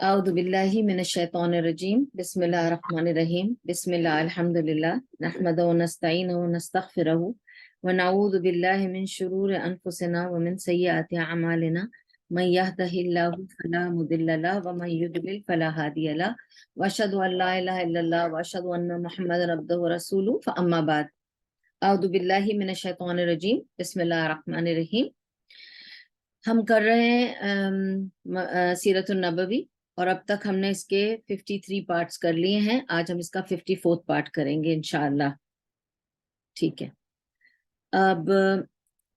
أعوذ بالله من الشيطان الرجيم بسم الله الرحمن الرحيم بسم الله الحمد لله نحمده ونستعينه ونستغفره ونعوذ بالله من شرور أنفسنا ومن سيئات أعمالنا من يهده الله فلا مضل له ومن يضلل فلا هادي له وأشهد أن لا إله إلا الله وأشهد أن محمدا عبده ورسوله فأما بعد أعوذ بالله من الشيطان الرجيم بسم الله الرحمن الرحيم ہم کر رہے ہیں سیرت النبوی اور اب تک ہم نے اس کے 53 پارٹس کر لیے ہیں. آج ہم اس کا 54 پارٹ کریں گے انشاءاللہ. ٹھیک ہے. اب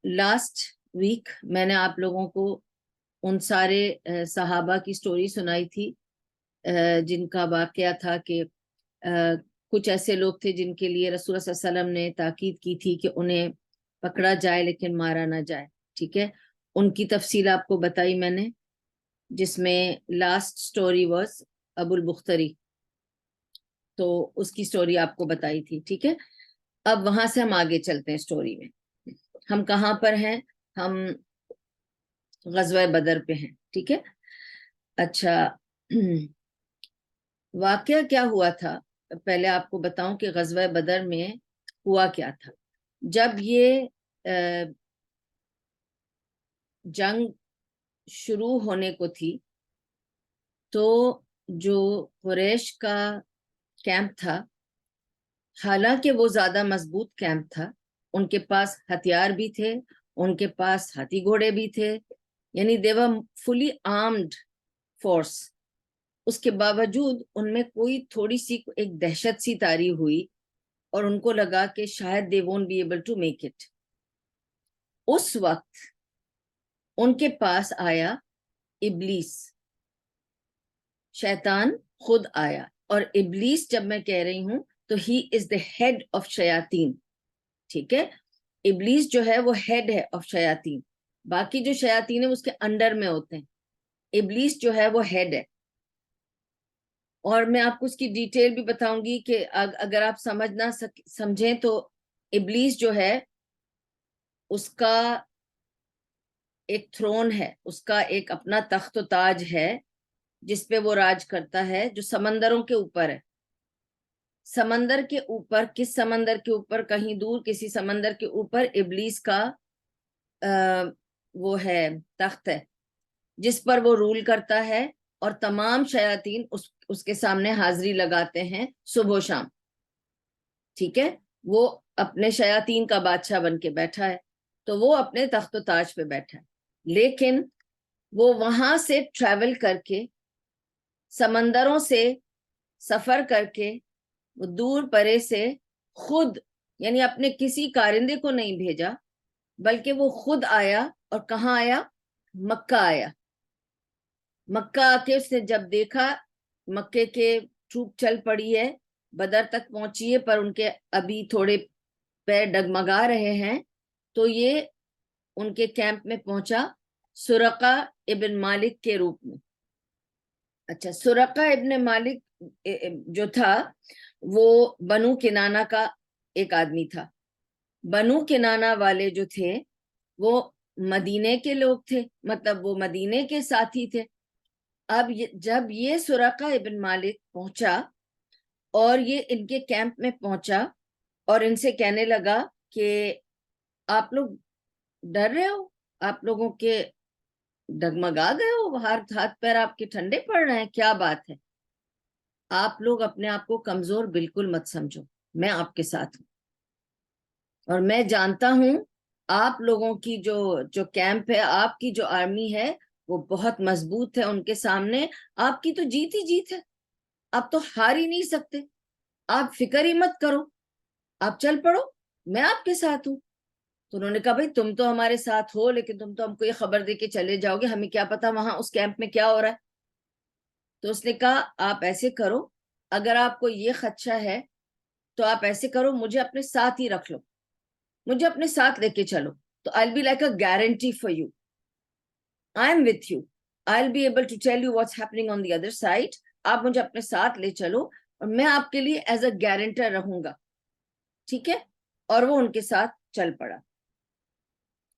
لاسٹ ویک میں نے آپ لوگوں کو ان سارے صحابہ کی سٹوری سنائی تھی جن کا واقعہ تھا کہ کچھ ایسے لوگ تھے جن کے لیے رسول صلی اللہ علیہ وسلم نے تاکید کی تھی کہ انہیں پکڑا جائے لیکن مارا نہ جائے. ٹھیک ہے. ان کی تفصیل آپ کو بتائی میں نے، جس میں لاسٹ سٹوری واز ابو البختری، تو اس کی سٹوری آپ کو بتائی تھی. ٹھیک ہے. اب وہاں سے ہم آگے چلتے ہیں سٹوری میں. ہم کہاں پر ہیں؟ ہم غزوہ بدر پہ ہیں. ٹھیک ہے. اچھا، واقعہ کیا ہوا تھا پہلے آپ کو بتاؤں کہ غزوہ بدر میں ہوا کیا تھا. جب یہ جنگ شروع ہونے کو تھی تو جو قریش کا کیمپ تھا، حالانکہ وہ زیادہ مضبوط کیمپ تھا، ان کے پاس ہتھیار بھی تھے، ان کے پاس ہاتھی گھوڑے بھی تھے، یعنی they were fully armed force. اس کے باوجود ان میں کوئی تھوڑی سی ایک دہشت سی طاری ہوئی اور ان کو لگا کہ شاید they won't be able to make it. اس وقت ان کے پاس آیا ابلیس، شیطان خود آیا. اور ابلیس جب میں کہہ رہی ہوں تو ہی از دا ہیڈ آف شیاطین. ٹھیک ہے. ابلیس جو ہے وہ ہیڈ ہے آف شیاطین، باقی جو شیاطین ہیں اس کے انڈر میں ہوتے ہیں. ابلیس جو ہے وہ ہیڈ ہے. اور میں آپ کو اس کی ڈیٹیل بھی بتاؤں گی کہ اگر آپ سمجھ نہ سمجھیں تو ابلیس جو ہے اس کا ایک تھرون ہے، اس کا ایک اپنا تخت و تاج ہے جس پہ وہ راج کرتا ہے، جو سمندروں کے اوپر ہے. سمندر کے اوپر، کس سمندر کے اوپر؟ کہیں دور کسی سمندر کے اوپر ابلیس کا وہ ہے، تخت ہے جس پر وہ رول کرتا ہے، اور تمام شیاطین اس کے سامنے حاضری لگاتے ہیں صبح و شام. ٹھیک ہے. وہ اپنے شیاطین کا بادشاہ بن کے بیٹھا ہے، تو وہ اپنے تخت و تاج پہ بیٹھا ہے. لیکن وہ وہاں سے ٹریول کر کے، سمندروں سے سفر کر کے، وہ دور پرے سے خود، یعنی اپنے کسی کارندے کو نہیں بھیجا، بلکہ وہ خود آیا. اور کہاں آیا؟ مکہ آیا. مکہ آ کے اس نے جب دیکھا مکے کے ٹروپ چل پڑی ہے، بدر تک پہنچی ہے، پر ان کے ابھی تھوڑے پیر ڈگمگا رہے ہیں، تو یہ ان کے کیمپ میں پہنچا سرقہ ابن مالک کے روپ میں. اچھا، سرقہ ابن مالک جو تھا وہ بنو کنانہ کا ایک آدمی تھا. بنو کنانہ والے جو تھے وہ مدینے کے لوگ تھے، مطلب وہ مدینے کے ساتھی تھے. اب جب یہ سرقہ ابن مالک پہنچا اور یہ ان کے کیمپ میں پہنچا اور ان سے کہنے لگا کہ آپ لوگ ڈر رہے ہو، آپ لوگوں کے ڈگمگا گئے ہو، ہاتھ پیر آپ کے ٹھنڈے پڑ رہے ہیں، کیا بات ہے؟ آپ لوگ اپنے آپ کو کمزور بالکل مت سمجھو، میں آپ کے ساتھ ہوں، اور میں جانتا ہوں آپ لوگوں کی جو کیمپ ہے، آپ کی جو آرمی ہے وہ بہت مضبوط ہے. ان کے سامنے آپ کی تو جیت ہی جیت ہے، آپ تو ہار ہی نہیں سکتے. آپ فکر ہی مت کرو، آپ چل پڑو، میں آپ کے ساتھ ہوں. تو انہوں نے کہا بھائی تم تو ہمارے ساتھ ہو، لیکن تم تو ہم کو یہ خبر دے کے چلے جاؤ گے، ہمیں کیا پتا وہاں اس کیمپ میں کیا ہو رہا ہے. تو اس نے کہا آپ ایسے کرو، اگر آپ کو یہ خدشہ ہے تو آپ ایسے کرو، مجھے اپنے ساتھ ہی رکھ لو، مجھے اپنے ساتھ لے کے چلو، تو I'll be like a guarantee for you. I'm with you. I'll be able to tell you what's happening on the other side. آپ مجھے اپنے ساتھ لے چلو اور میں آپ کے لیے ایز اے گارنٹر رہوں گا. ٹھیک ہے. اور وہ ان کے ساتھ چل پڑا.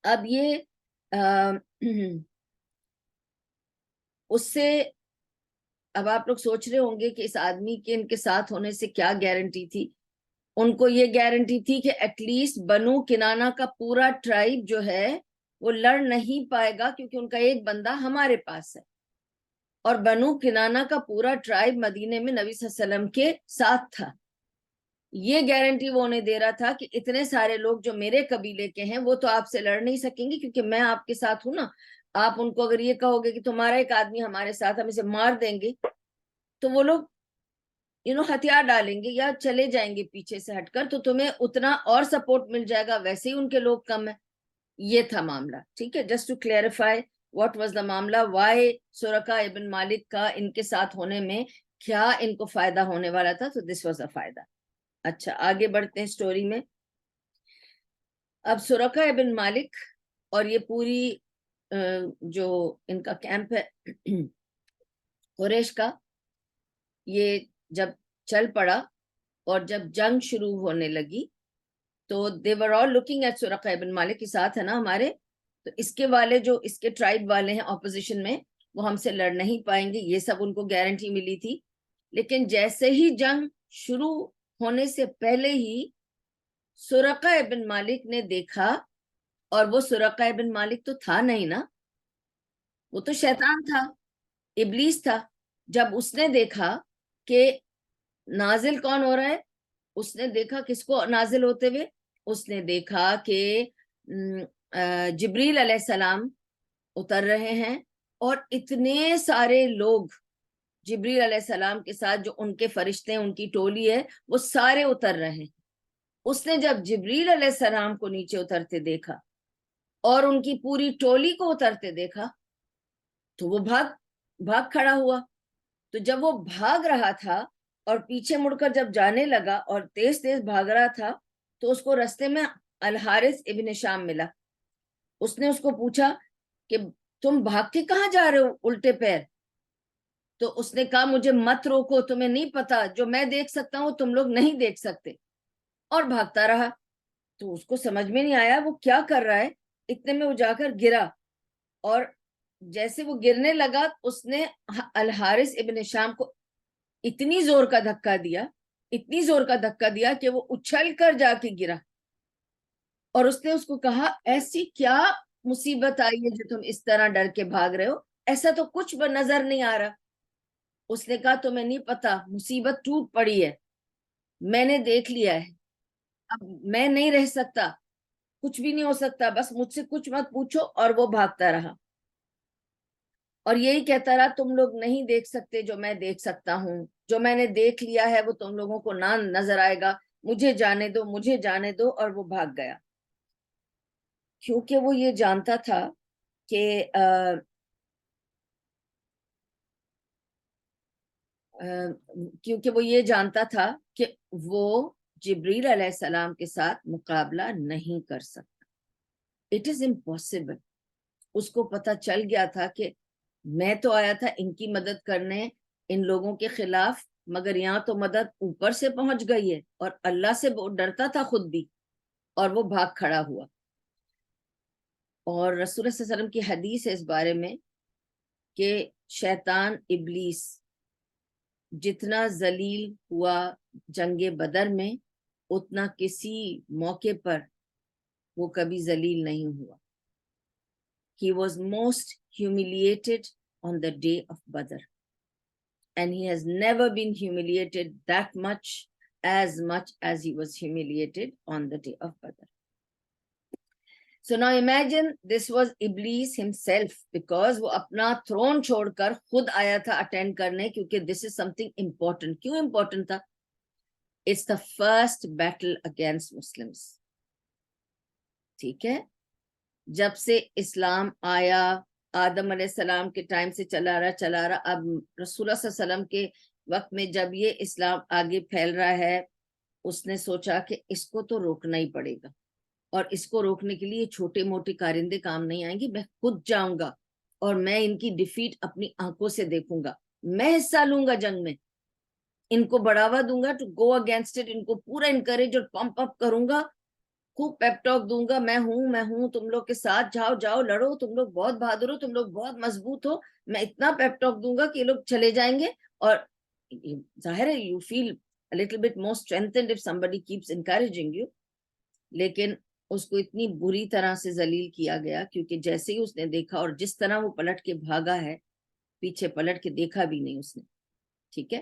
اب یہ اس سے اب آپ لوگ سوچ رہے ہوں گے کہ اس آدمی کے ان کے ساتھ ہونے سے کیا گارنٹی تھی. ان کو یہ گارنٹی تھی کہ ایٹ لیسٹ بنو کنانا کا پورا ٹرائب جو ہے وہ لڑ نہیں پائے گا کیونکہ ان کا ایک بندہ ہمارے پاس ہے. اور بنو کنانا کا پورا ٹرائب مدینے میں نبی صلی اللہ علیہ وسلم کے ساتھ تھا. یہ گارنٹی وہ انہیں دے رہا تھا کہ اتنے سارے لوگ جو میرے قبیلے کے ہیں وہ تو آپ سے لڑ نہیں سکیں گے کیونکہ میں آپ کے ساتھ ہوں نا. آپ ان کو اگر یہ کہو گے کہ تمہارا ایک آدمی ہمارے ساتھ, ہم اسے مار دیں گے, تو وہ لوگ ہتھیار ڈالیں گے یا چلے جائیں گے پیچھے سے ہٹ کر, تو تمہیں اتنا اور سپورٹ مل جائے گا. ویسے ہی ان کے لوگ کم ہیں. یہ تھا معاملہ. ٹھیک ہے, just to clarify what was the معاملہ, وائی سورقہ ابن مالک کا ان کے ساتھ ہونے میں کیا ان کو فائدہ ہونے والا تھا. تو دس واز اے فائدہ. اچھا, آگے بڑھتے ہیں سٹوری میں. اب سورقہ ابن مالک اور یہ پوری جو ان کا کیمپ ہے قریش کا, یہ جب چل پڑا اور جب جنگ شروع ہونے لگی تو they were all looking at سورقہ ابن مالک کے ساتھ ہے نا ہمارے, تو اس کے والے جو اس کے ٹرائب والے ہیں اپوزیشن میں, وہ ہم سے لڑ نہیں پائیں گے, یہ سب ان کو گارنٹی ملی تھی. لیکن جیسے ہی جنگ شروع ہونے سے پہلے ہی سورقہ ابن مالک نے دیکھا, اور وہ سورقہ ابن مالک تو تھا نہیں نا, وہ تو شیطان تھا, ابلیس تھا. جب اس نے دیکھا کہ نازل کون ہو رہا ہے, اس نے دیکھا کس کو نازل ہوتے ہوئے, اس نے دیکھا کہ جبریل علیہ السلام اتر رہے ہیں, اور اتنے سارے لوگ جبریل علیہ السلام کے ساتھ جو ان کے فرشتے ہیں, ان کی ٹولی ہے, وہ سارے اتر رہے ہیں. اس نے جب جبریل علیہ السلام کو نیچے اترتے دیکھا اور ان کی پوری ٹولی کو اترتے دیکھا, تو وہ بھاگ کھڑا ہوا. تو جب وہ بھاگ رہا تھا اور پیچھے مڑ کر جب جانے لگا اور تیز تیز بھاگ رہا تھا, تو اس کو رستے میں الحارث ابن شام ملا. اس نے اس کو پوچھا کہ تم بھاگ کے کہاں جا رہے ہو الٹے پیر؟ تو اس نے کہا مجھے مت روکو, تمہیں نہیں پتا جو میں دیکھ سکتا ہوں تم لوگ نہیں دیکھ سکتے, اور بھاگتا رہا. تو اس کو سمجھ میں نہیں آیا وہ کیا کر رہا ہے. اتنے میں وہ جا کر گرا, اور جیسے وہ گرنے لگا اس نے الحارث ابن شام کو اتنی زور کا دھکا دیا کہ وہ اچھل کر جا کے گرا. اور اس نے اس کو کہا ایسی کیا مصیبت آئی ہے جو تم اس طرح ڈر کے بھاگ رہے ہو, ایسا تو کچھ نظر نہیں آ رہا. اس نے کہا تمہیں نہیں پتا, مصیبت ٹوٹ پڑی ہے, میں نے دیکھ لیا ہے, اب میں نہیں رہ سکتا, کچھ بھی نہیں ہو سکتا, بس مجھ سے کچھ مت پوچھو. اور وہ بھاگتا رہا اور یہی کہتا رہا تم لوگ نہیں دیکھ سکتے جو میں دیکھ سکتا ہوں, جو میں نے دیکھ لیا ہے وہ تم لوگوں کو نہ نظر آئے گا, مجھے جانے دو, مجھے جانے دو. اور وہ بھاگ گیا کیونکہ وہ یہ جانتا تھا کہ وہ جبریل علیہ السلام کے ساتھ مقابلہ نہیں کر سکتا. It is impossible. اس کو پتا چل گیا تھا کہ میں تو آیا تھا ان کی مدد کرنے ان لوگوں کے خلاف, مگر یہاں تو مدد اوپر سے پہنچ گئی ہے, اور اللہ سے وہ ڈرتا تھا خود بھی, اور وہ بھاگ کھڑا ہوا. اور رسول اللہ صلی اللہ علیہ وسلم کی حدیث ہے اس بارے میں کہ شیطان ابلیس جتنا ذلیل ہوا جنگ بدر میں, اتنا کسی موقع پر وہ کبھی ذلیل نہیں ہوا. He was most humiliated on the day of Badr. And he has never been humiliated that much as he was humiliated on the day of Badr. So now imagine this was Iblis himself, because وہ اپنا throne چھوڑ کر خود آیا تھا attend کرنے, کیونکہ this is something important. کیوں important تھا؟ It's the first battle against Muslims. ٹھیک ہے, جب سے اسلام آیا, آدم علیہ السلام کے ٹائم سے چلا رہا, اب رسول اللہ صلی اللہ علیہ وسلم کے وقت میں جب یہ اسلام آگے پھیل رہا ہے, اس نے سوچا کہ اس کو تو روکنا ہی پڑے گا, اور اس کو روکنے کے لیے چھوٹے موٹے کارندے کام نہیں آئیں گے, میں خود جاؤں گا اور میں ان کی ڈیفیٹ اپنی آنکھوں سے دیکھوں گا, میں حصہ لوں گا جنگ میں, ان کو بڑھاوا دوں گا ٹو گو اگینسٹ اٹ, ان کو پورا انکریج اور پمپ اپ کروں گا, خوب پیپ ٹاک دوں گا, میں ہوں, تم لوگ کے ساتھ, جاؤ جاؤ لڑو, تم لوگ بہت بہادر ہو, تم لوگ بہت مضبوط ہو, میں اتنا پیپ ٹاک دوں گا کہ یہ لوگ چلے جائیں گے. اور ظاہر ہے you feel a little bit more strengthened if somebody keeps encouraging you. لیکن اس کو اتنی بری طرح سے ذلیل کیا گیا, کیونکہ جیسے ہی اس نے دیکھا, اور جس طرح وہ پلٹ کے بھاگا ہے, پیچھے پلٹ کے دیکھا بھی نہیں اس نے, ٹھیک ہے.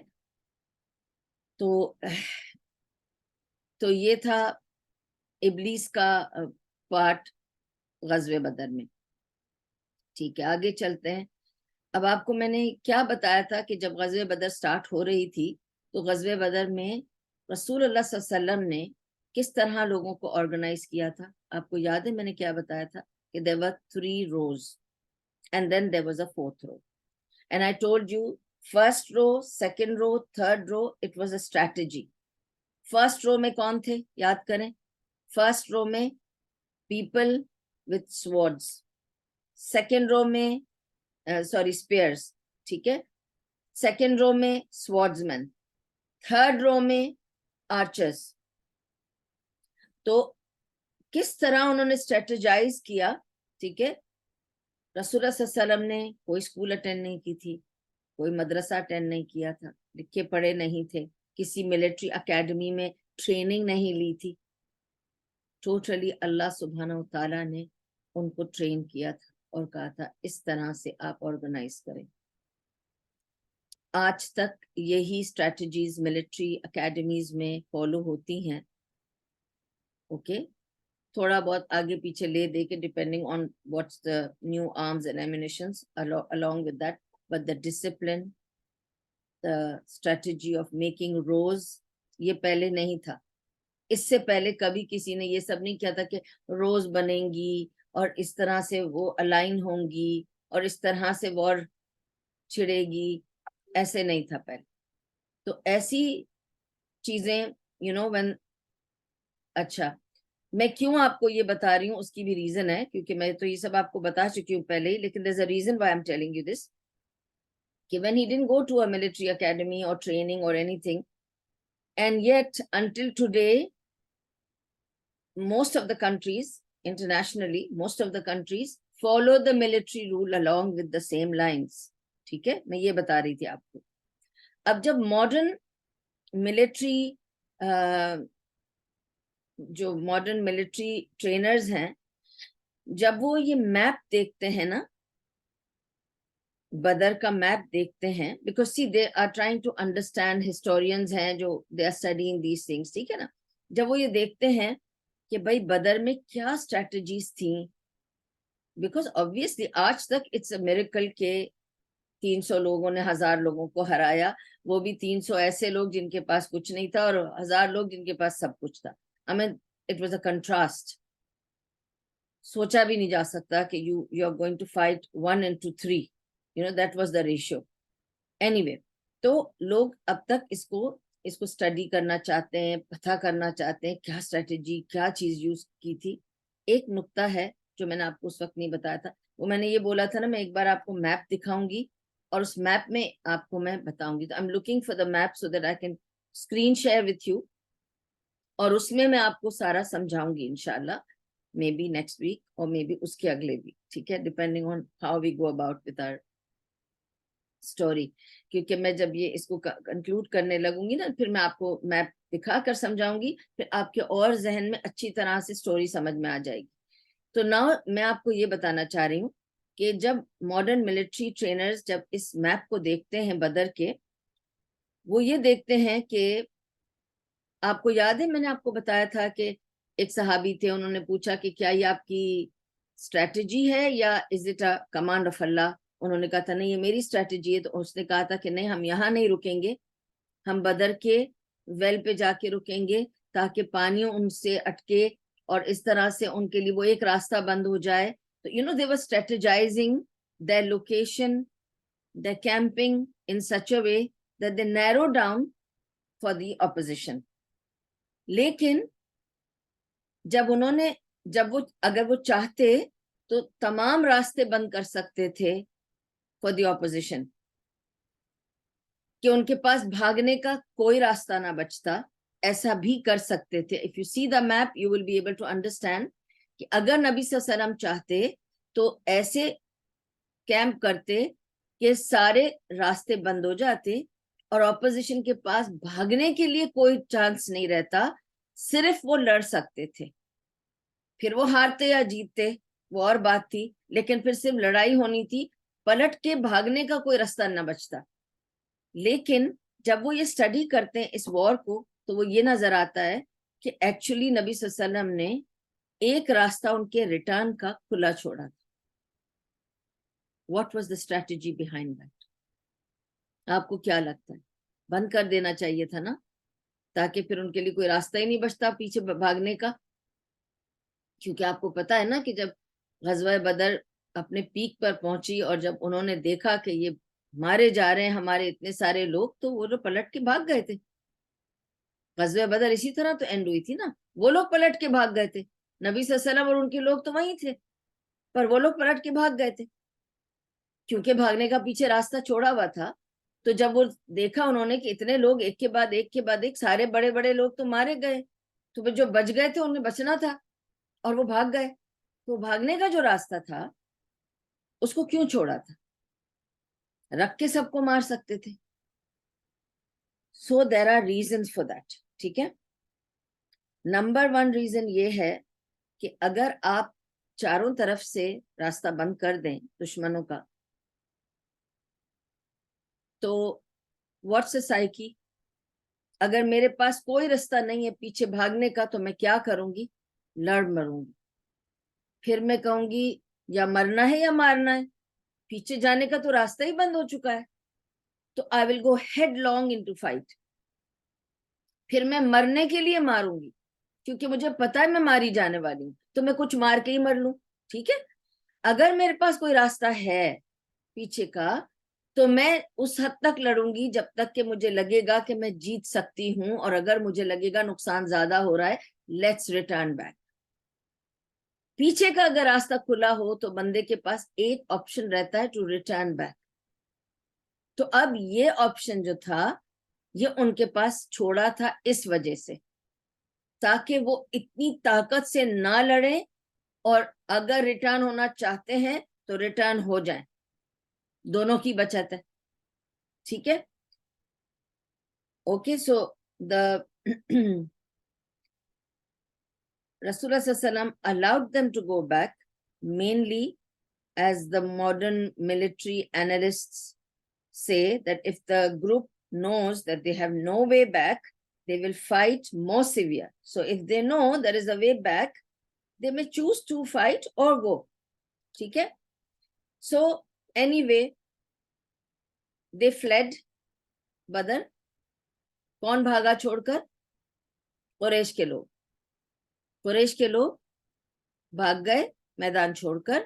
تو یہ تھا ابلیس کا پارٹ غزوہ بدر میں. ٹھیک ہے, آگے چلتے ہیں. اب آپ کو میں نے کیا بتایا تھا کہ جب غزوہ بدر سٹارٹ ہو رہی تھی تو غزوہ بدر میں رسول اللہ صلی اللہ علیہ وسلم نے کس طرح لوگوں کو آرگنائز کیا تھا؟ آپ کو یاد ہے میں نے کیا بتایا تھا کہ there were 3 rows and then there was a 4th row, and I told you first row, second row, third row, it was a strategy. First row میں کون تھے یاد کریں؟ فرسٹ رو میں پیپل وتھ سورڈز, سیکنڈ رو میں spears, ٹھیک ہے, second row میں سورڈز مین, تھرڈ رو میں آرچرز. تو کس طرح انہوں نے اسٹریٹجائز کیا؟ ٹھیک ہے, رسول اللہ صلی اللہ علیہ وسلم نے کوئی اسکول اٹینڈ نہیں کی تھی, کوئی مدرسہ اٹینڈ نہیں کیا تھا, لکھے پڑھے نہیں تھے, کسی ملٹری اکیڈمی میں ٹریننگ نہیں لی تھی. ٹوٹلی اللہ سبحانہ و تعالیٰ نے ان کو ٹرین کیا تھا اور کہا تھا اس طرح سے آپ آرگنائز کریں. آج تک یہی اسٹریٹجیز ملٹری اکیڈمیز میں فالو ہوتی ہیں. اوکے, تھوڑا بہت آگے پیچھے لے دے کے depending on what's the new arms and ammunitions along with that, but the discipline, the strategy of making rows, یہ پہلے نہیں تھا. اس سے پہلے کبھی کسی نے یہ سب نہیں کیا تھا کہ روز بنیں گی اور اس طرح سے وہ الائن ہوں گی اور اس طرح سے وار چھڑے گی, ایسے نہیں تھا پہلے. تو ایسی چیزیں when اچھا میں کیوں آپ کو یہ بتا رہی ہوں اس کی بھی ریزن ہے, کیونکہ میں تو یہ سب آپ کو بتا چکی ہوں پہلے ہی, لیکن there's a reason why I'm telling you this, کہ when he didn't go to a military academy or training or anything, and yet until today most of the countries internationally, most of the countries follow the military rule along with the same lines. ٹھیک ہے, میں یہ بتا رہی تھی آپ کو. اب جب ماڈرن ملٹری جو ماڈرن ملٹری ٹرینرز ہیں, جب وہ یہ میپ دیکھتے ہیں نا, بدر کا میپ دیکھتے ہیں, because see they are trying to understand, historians ہیں جو they are studying these things, ٹھیک ہے نا. جب وہ یہ دیکھتے ہیں کہ بھائی بدر میں کیا اسٹریٹجیز تھیں, بیکاز obviously آج تک اٹس اے میریکل کہ 300 لوگوں نے 1000 لوگوں کو ہرایا, وہ بھی 300 ایسے لوگ جن کے پاس کچھ نہیں تھا اور 1000 لوگ جن کے پاس سب کچھ تھا. I mean it was a contrast. سوچا بھی نہیں جا سکتا کہ you are going to fight 1 into 3, that was the ratio. Anyway, تو لوگ اب تک اس کو اسٹڈی کرنا چاہتے ہیں, پتہ کرنا چاہتے ہیں کیا اسٹریٹجی, کیا چیز یوز کی تھی. ایک نقطہ ہے جو میں نے آپ کو اس وقت نہیں بتایا تھا, وہ میں نے یہ بولا تھا نا, میں ایک بار آپ کو میپ دکھاؤں گی اور اس میپ میں آپ کو میں بتاؤں گی. تو I'm looking for the map so that I can screen share with you, اور اس میں آپ کو سارا سمجھاؤں گی انشاءاللہ, مے بی نیکسٹ ویک اور مے بی اس کے اگلے ویک, ٹھیک ہے, depending on how we go about with our story. کیونکہ میں جب یہ اس کو کنکلوڈ کرنے لگوں گی نا, پھر میں آپ کو میپ دکھا کر سمجھاؤں گی, پھر آپ کے اور ذہن میں اچھی طرح سے اسٹوری سمجھ میں آ جائے گی. تو نا میں آپ کو یہ بتانا چاہ رہی ہوں کہ جب ماڈرن ملٹری ٹرینرز جب اس میپ کو دیکھتے ہیں بدر کے, وہ یہ دیکھتے ہیں کہ آپ کو یاد ہے میں نے آپ کو بتایا تھا کہ ایک صحابی تھے, انہوں نے پوچھا کہ کیا یہ آپ کی اسٹریٹجی ہے یا is it a command of Allah. انہوں نے کہا تھا نہیں یہ میری اسٹریٹجی ہے. تو اس نے کہا تھا کہ نہیں, ہم یہاں نہیں رکیں گے, ہم بدر کے ویل پہ جا کے رکیں گے تاکہ پانی ان سے اٹکے اور اس طرح سے ان کے لیے وہ ایک راستہ بند ہو جائے. تو they were strategizing their location, their camping in such a way that they narrow down for the opposition. لیکن جب اگر وہ چاہتے تو تمام راستے بند کر سکتے تھے for the opposition, کہ ان کے پاس بھاگنے کا کوئی راستہ نہ بچتا. ایسا بھی کر سکتے تھے. If you see the map you will be able to understand کہ اگر نبی صلی اللہ علیہ وسلم چاہتے تو ایسے کیمپ کرتے کہ سارے راستے بند ہو جاتے اور اپوزیشن کے پاس بھاگنے کے لیے کوئی چانس نہیں رہتا, صرف وہ لڑ سکتے تھے. پھر وہ ہارتے یا جیتتے وہ اور بات تھی, لیکن پھر صرف لڑائی ہونی تھی, پلٹ کے بھاگنے کا کوئی راستہ نہ بچتا. لیکن جب وہ یہ اسٹڈی کرتے ہیں اس وار کو تو وہ یہ نظر آتا ہے کہ ایکچولی نبی صلی اللہ علیہ وسلم نے ایک راستہ ان کے ریٹرن کا کھلا چھوڑا تھا. What was the strategy behind that? آپ کو کیا لگتا ہے؟ بند کر دینا چاہیے تھا نا, تاکہ پھر ان کے لیے کوئی راستہ ہی نہیں بچتا پیچھے بھاگنے کا. کیونکہ آپ کو پتا ہے نا کہ جب غزوہ بدر اپنے پیک پر پہنچی اور جب انہوں نے دیکھا کہ یہ مارے جا رہے ہیں ہمارے اتنے سارے لوگ, تو وہ لوگ پلٹ کے بھاگ گئے تھے. غزوہ بدر اسی طرح تو اینڈ ہوئی تھی نا, وہ لوگ پلٹ کے بھاگ گئے تھے. نبی صلی اللہ علیہ وسلم اور ان کے لوگ تو وہیں تھے, پر وہ لوگ پلٹ کے بھاگ گئے تھے کیونکہ بھاگنے کا پیچھے راستہ چھوڑا ہوا تھا. تو جب وہ دیکھا انہوں نے کہ اتنے لوگ ایک کے بعد ایک کے بعد ایک, سارے بڑے بڑے لوگ تو مارے گئے, تو پھر جو بچ گئے تھے انہیں بچنا تھا اور وہ بھاگ گئے. تو بھاگنے کا جو راستہ تھا اس کو کیوں چھوڑا تھا؟ رکھ کے سب کو مار سکتے تھے. So there are reasons for that. ٹھیک ہے, نمبر 1 ریزن یہ ہے کہ اگر آپ چاروں طرف سے راستہ بند کر دیں دشمنوں کا, تو واٹس اے سائیکی, اگر میرے پاس کوئی راستہ نہیں ہے پیچھے بھاگنے کا تو میں کیا کروں گی؟ لڑ مروں گی. پھر میں کہوں گی یا مرنا ہے یا مارنا ہے, پیچھے جانے کا تو راستہ ہی بند ہو چکا ہے, تو آئی ول گو ہیڈ لانگ انٹو فائٹ. پھر میں مرنے کے لیے ماروں گی کیونکہ مجھے پتا ہے میں ماری جانے والی ہوں, تو میں کچھ مار کے ہی مر لوں. ٹھیک ہے, اگر میرے پاس کوئی راستہ ہے پیچھے کا تو میں اس حد تک لڑوں گی جب تک کہ مجھے لگے گا کہ میں جیت سکتی ہوں, اور اگر مجھے لگے گا نقصان زیادہ ہو رہا ہے, لیٹس ریٹرن بیک. پیچھے کا اگر راستہ کھلا ہو تو بندے کے پاس ایک آپشن رہتا ہے ٹو ریٹرن بیک. تو اب یہ آپشن جو تھا یہ ان کے پاس چھوڑا تھا اس وجہ سے, تاکہ وہ اتنی طاقت سے نہ لڑیں, اور اگر ریٹرن ہونا چاہتے ہیں تو ریٹرن ہو جائیں. دونوں کی بچت ہے. ٹھیک ہے, اوکے. سو دا رسول اللہ صلی اللہ علیہ وسلم allowed them to go back, mainly as the modern military analysts say that if the group knows that they have no way back, they will fight more severe. So if they know there is a way back, they may choose to fight or go. ٹھیک ہے, so anyway they fled بدر. کون بھاگا چھوڑ کر؟ قریش کے لوگ. قریش کے لوگ بھاگ گئے میدان چھوڑ کر,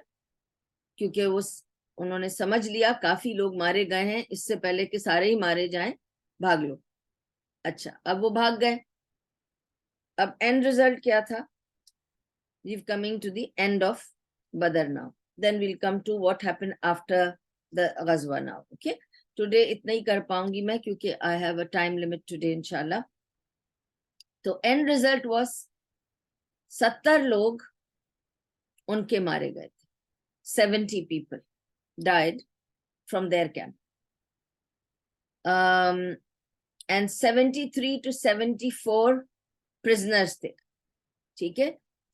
کیونکہ انہوں نے سمجھ لیا کافی لوگ مارے گئے ہیں, اس سے پہلے کہ سارے ہی مارے جائیں بھاگ لو. اچھا, اب وہ بھاگ گئے. اب اینڈ ریزلٹ کیا تھا؟ we're coming to the end of Badr now. Then we'll come to what happened after the Ghazwa now. Okay? Today اتنا ہی کر پاؤں گی میں کیونکہ I have a time limit today inshallah. تو end result was 70 لوگ ان کے مارے گئے تھے. 70 people died from their camp. And 73 to 74 prisoners تھے. ٹھیک ہے,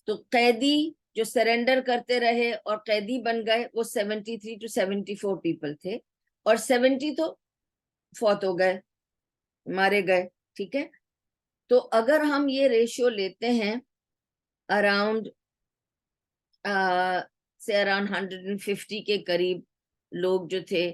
تو قیدی جو سرنڈر کرتے رہے اور قیدی بن گئے وہ 73 to 74 people تھے, اور 70 تو فوت ہو گئے, مارے گئے. ٹھیک ہے, تو اگر ہم یہ ریشیو لیتے ہیں اراؤنڈ سے اراؤنڈ 150 کے قریب لوگ جو تھے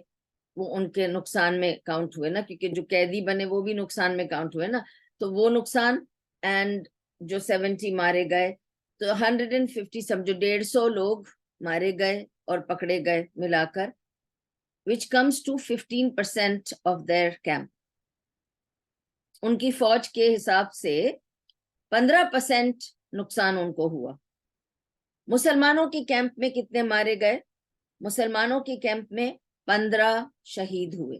وہ ان کے نقصان میں کاؤنٹ ہوئے نا, کیونکہ جو قیدی بنے وہ بھی نقصان میں کاؤنٹ ہوئے نا, تو وہ نقصان اینڈ جو 70 مارے گئے, تو 150 سمجھو 150 لوگ مارے گئے اور پکڑے گئے ملا کر, which comes to 15% of their camp. ان کی فوج کے حساب سے 15% نقصان ان کو ہوا. مسلمانوں کے کیمپ میں کتنے مارے گئے؟ مسلمانوں کے کیمپ میں 15 شہید ہوئے.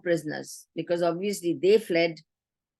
prisoners because obviously they fled.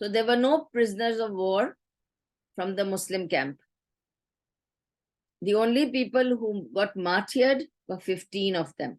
So there were no prisoners of war from the Muslim camp. The only people who got martyred were 15 of them.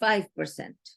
5%.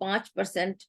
5%,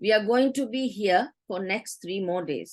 we are going to be here for next 3 more days.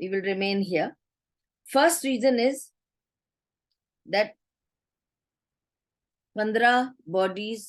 we will remain here? First reason is that 15 bodies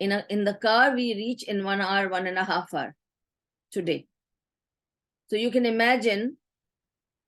in the car we reach in 1 hour, 1.5 hour today. So you can imagine,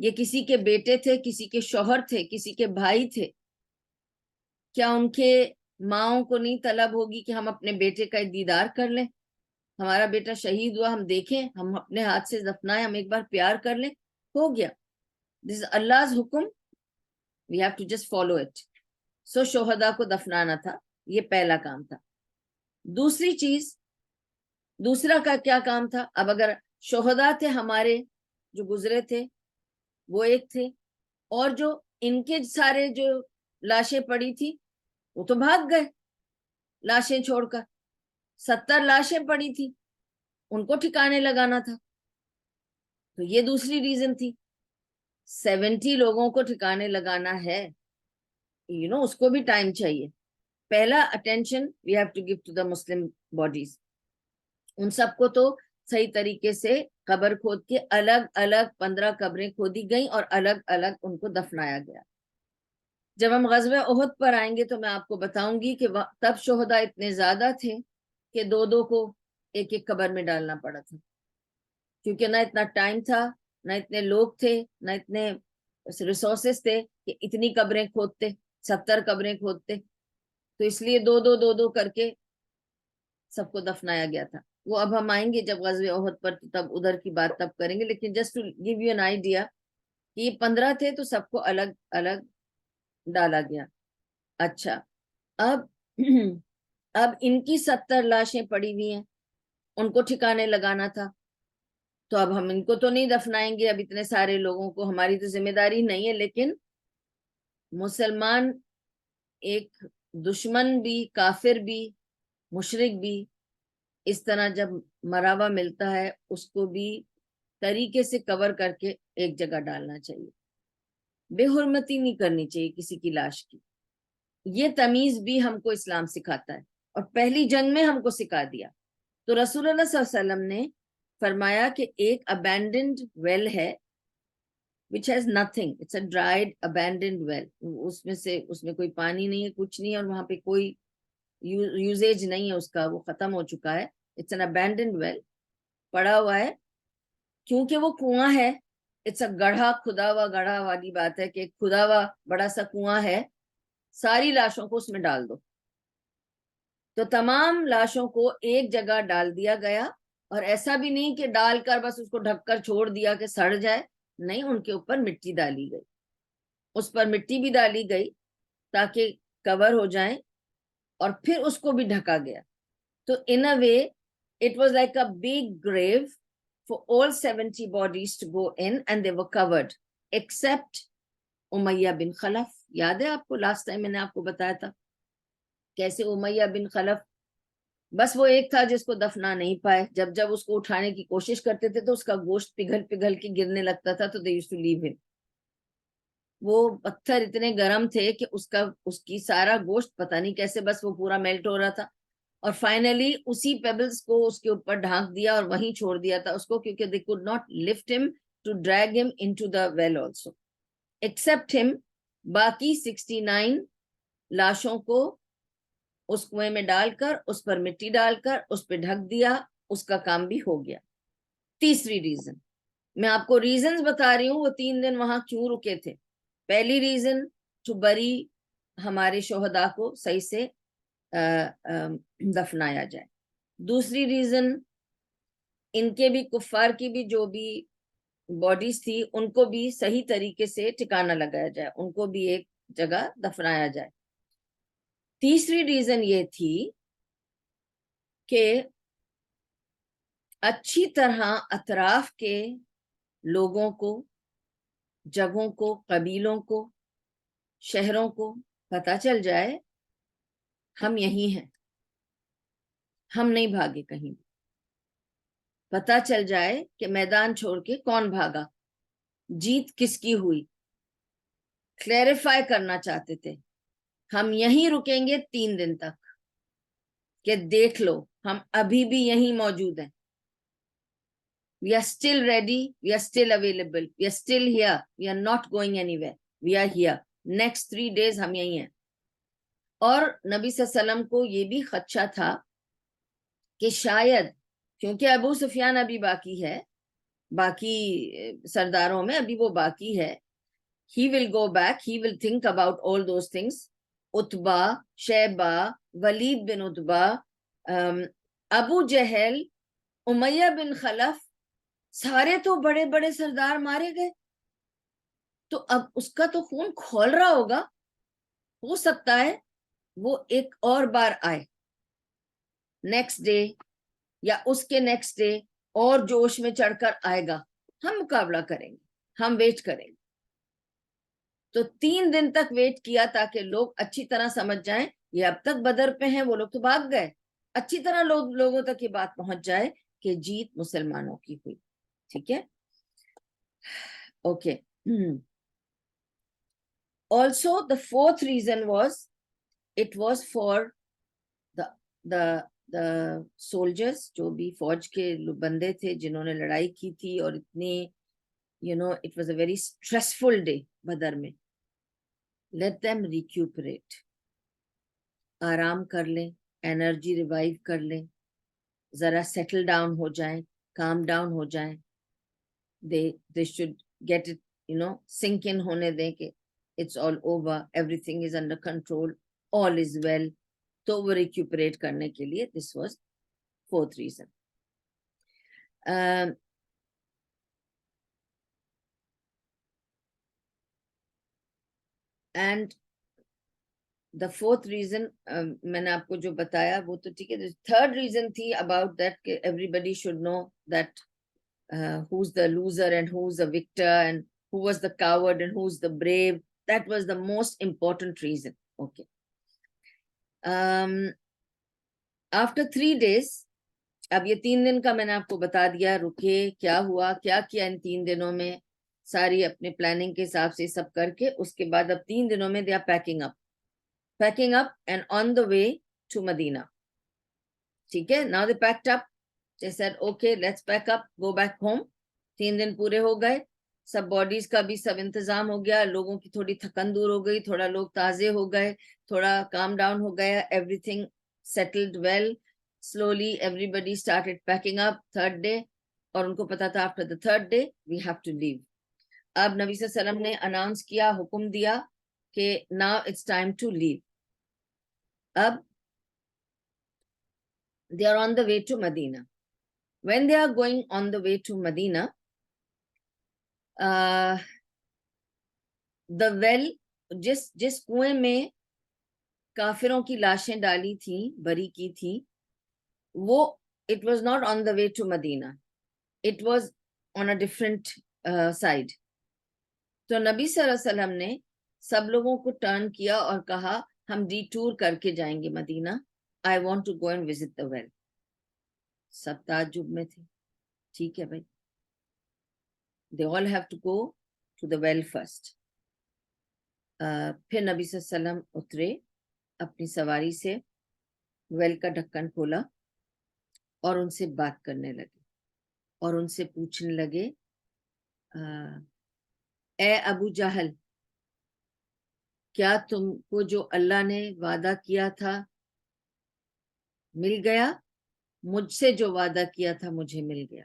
یہ کسی کے بیٹے تھے, کسی کے شوہر تھے, کسی کے بھائی تھے. کیا ان کے ماؤں کو نہیں طلب ہوگی کہ ہم اپنے بیٹے کا دیدار کر لیں؟ ہمارا بیٹا شہید ہوا, ہم دیکھیں, ہم اپنے ہاتھ سے دفنائیں, ہم ایک بار پیار کر لیں. ہو گیا. دس از Allah's حکم, we have to just follow it. سو شہداء کو دفنانا تھا, یہ پہلا کام تھا. دوسری چیز, دوسرا کا کیا کام تھا؟ اب اگر شہداء تھے ہمارے جو گزرے تھے وہ ایک تھے, اور جو ان کے سارے جو لاشیں پڑی تھی وہ تو بھاگ گئے لاشیں چھوڑ کر. 70 لاشیں پڑی تھی, ان کو ٹھکانے لگانا تھا. تو یہ دوسری ریزن تھی. 70 لوگوں کو ٹھکانے لگانا ہے, اس کو بھی ٹائم چاہیے. پہلا attention we have to give to the Muslim bodies. ان سب کو تو صحیح طریقے سے قبر کھود کے الگ الگ 15 قبریں کھودی گئیں اور الگ الگ ان کو دفنایا گیا. جب ہم غزوہ احد پر آئیں گے تو میں آپ کو بتاؤں گی کہ تب شہداء اتنے زیادہ تھے کہ دو دو کو ایک ایک قبر میں ڈالنا پڑا تھا, کیونکہ نہ اتنا ٹائم تھا, نہ اتنے لوگ تھے, نہ اتنے ریسورسز تھے کہ اتنی قبریں کھودتے, 70 قبریں کھودتے. تو اس لیے دو دو دو دو کر کے سب کو دفنایا گیا تھا. وہ اب ہم آئیں گے جب غزوہ احد پر, تب ادھر کی بات تب کریں گے. لیکن just to give you an idea کہ یہ 15 تھے تو سب کو الگ الگ ڈالا گیا. اچھا, اب اب ان کی 70 لاشیں پڑی ہوئی ہیں, ان کو ٹھکانے لگانا تھا. تو اب ہم ان کو تو نہیں دفنائیں گے, اب اتنے سارے لوگوں کو, ہماری تو ذمہ داری نہیں ہے. لیکن مسلمان ایک دشمن بھی, کافر بھی, مشرک بھی, اس طرح جب مراوا ملتا ہے اس کو بھی طریقے سے کور کر کے ایک جگہ ڈالنا چاہیے. بے حرمتی نہیں کرنی چاہیے کسی کی لاش کی. یہ تمیز بھی ہم کو اسلام سکھاتا ہے, اور پہلی جنگ میں ہم کو سکھا دیا. تو رسول اللہ صلی اللہ علیہ وسلم نے فرمایا کہ ایک abandoned well ہے which has nothing, it's a dried abandoned well, اس میں کوئی پانی نہیں ہے, کچھ نہیں ہے, اور وہاں پہ کوئی یوزیج نہیں ہے اس کا, وہ ختم ہو چکا ہے. it's an abandoned well, پڑا ہوا ہے. کیونکہ وہ کنواں ہے, it's a گڑھا, کھدا ہوا گڑھا والی بات ہے کہ کھدا ہوا بڑا سا کنواں ہے, ساری لاشوں کو اس میں ڈال دو. تو تمام لاشوں کو ایک جگہ ڈال دیا گیا, اور ایسا بھی نہیں کہ ڈال کر بس اس کو ڈھک کر چھوڑ دیا کہ سڑ جائے. نہیں, ان کے اوپر مٹی ڈالی گئی, اس پر مٹی بھی ڈالی گئی تاکہ کور ہو جائیں, اور پھر اس کو بھی ڈھکا گیا. تو in a way it was like a big grave for all 70 bodies to go in, and they were covered except امیہ بن خلف. یاد ہے آپ کو, لاسٹ ٹائم میں نے آپ کو بتایا تھا کیسے امیہ بن خلف, بس وہ ایک تھا جس کو دفنا نہیں پائے. جب جب اس کو اٹھانے کی کوشش کرتے تھے تو اس کا گوشت پگھل پگھل کے گرنے لگتا تھا, تو they used to leave him. وہ پتھر اتنے گرم تھے کہ اس کی سارا گوشت پتہ نہیں کیسے بس وہ پورا میلٹ ہو رہا تھا, اور فائنلی اسی پیبلز کو اس کے اوپر ڈھانک دیا اور وہیں چھوڑ دیا تھا اس کو, کیونکہ they could not lift him to drag him into the well also except him. باقی 69 لاشوں کو اس کنویں میں ڈال کر, اس پر مٹی ڈال کر, اس پہ ڈھک دیا, اس کا کام بھی ہو گیا. تیسری ریزن, میں آپ کو ریزنز بتا رہی ہوں وہ 3 دن وہاں کیوں رکے تھے. پہلی ریزن ٹو بری, ہمارے شہداء کو صحیح سے دفنایا جائے. دوسری ریزن, ان کے بھی, کفار کی بھی جو بھی باڈیز تھی ان کو بھی صحیح طریقے سے ٹھکانہ لگایا جائے, ان کو بھی ایک جگہ دفنایا جائے. تیسری ریزن یہ تھی کہ اچھی طرح اطراف کے لوگوں کو, جگہوں کو, قبیلوں کو, شہروں کو پتہ چل جائے ہم یہی ہیں, ہم نہیں بھاگے کہیں. پتہ چل جائے کہ میدان چھوڑ کے کون بھاگا, جیت کس کی ہوئی. کلیریفائی کرنا چاہتے تھے, ہم یہیں رکیں گے 3 دن تک, کہ دیکھ لو ہم ابھی بھی یہیں موجود ہیں. We are still ready, we are still available, we are still here, we are not going anywhere, we are here. Next 3 days ہم یہیں ہیں. اور نبی صلی اللہ علیہ وسلم کو یہ بھی خدشہ تھا کہ شاید, کیونکہ ابو سفیان ابھی باقی ہے, باقی سرداروں میں ابھی وہ باقی ہے. He will go back, he will think about all those things. Utba, Shayba, Walid bin Utba, ابو جہل, امیہ بن خلف, سارے تو بڑے بڑے سردار مارے گئے. تو اب اس کا تو خون کھول رہا ہوگا, ہو سکتا ہے وہ ایک اور بار آئے نیکسٹ ڈے یا اس کے نیکسٹ ڈے, اور جوش میں چڑھ کر آئے گا, ہم مقابلہ کریں گے, ہم ویٹ کریں گے. تو 3 دن تک ویٹ کیا تاکہ لوگ اچھی طرح سمجھ جائیں یہ اب تک بدر پہ ہیں, وہ لوگ تو بھاگ گئے, اچھی طرح لوگوں تک یہ بات پہنچ جائے کہ جیت مسلمانوں کی ہوئی. ٹھیک ہے, okay. Also the fourth reason was it was for the soldiers, جو بھی فوج کے بندے تھے جنہوں نے لڑائی کی تھی, اور اتنی it was a very stressful day بدر میں. Let them recuperate, آرام کر لیں, انرجی ریوائیو کر لیں, ذرا سیٹل ڈاؤن ہو جائیں, کام ڈاؤن ہو جائیں. they should get it, sink in ہونے دیں کہ it's all over, everything is under control, all is well. تو وہ ریکیوپریٹ کرنے کے لیے this was fourth reason. And the fourth reason میں نے آپ کو جو بتایا وہ تو ٹھیک ہے. Third reason تھی about that کہ everybody should know that who's the loser and who's the victor, and who was the coward and who's the brave. That was the most important reason. Okay. After 3 days, اب یہ 3 دن کا میں نے آپ کو بتا دیا, رکے, کیا ہوا, کیا کیا ان 3 دنوں میں, ساری اپنے پلاننگ کے حساب سے سب کر کے, اس کے بعد اب 3 دنوں میں they are packing up and on the way to Medina. ٹھیک ہے, now they packed up, they said okay let's pack up, go back home. 3 دن پورے ہو گئے, سب باڈیز کا بھی سب انتظام ہو گیا, لوگوں کی تھوڑی تھکن دور ہو گئی, تھوڑا لوگ تازے ہو گئے, تھوڑا کام ڈاؤن ہو گیا, everything settled well. Slowly everybody started packing up. 3rd day, اور ان کو پتا تھا after the 3rd day we have to leave. اب نبی صلی اللہ علیہ وسلم نے اناؤنس کیا, حکم دیا کہ now it's time to leave. اب they are on the way to Medina. When they are going on the way to Medina, the well, جس کنویں میں کافروں کی لاشیں ڈالی تھیں, بری کی تھیں, وہ it was not on the way to Medina, it was on a different side. تو نبی صلی اللہ علیہ وسلم نے سب لوگوں کو ٹرن کیا اور کہا ہم ڈی ٹور کر کے جائیں گے مدینہ. I want to go and visit the well. سب تعجب میں تھے, ٹھیک ہے بھائی, they all have to go to the well first. پھر نبی صلی اللہ علیہ وسلم اترے اپنی سواری سے, ویل کا ڈھکن کھولا اور ان سے بات کرنے لگے, اور ان سے پوچھنے لگے اے ابو جہل, کیا تم کو جو اللہ نے وعدہ کیا تھا مل گیا؟ مجھ سے جو وعدہ کیا تھا مجھے مل گیا.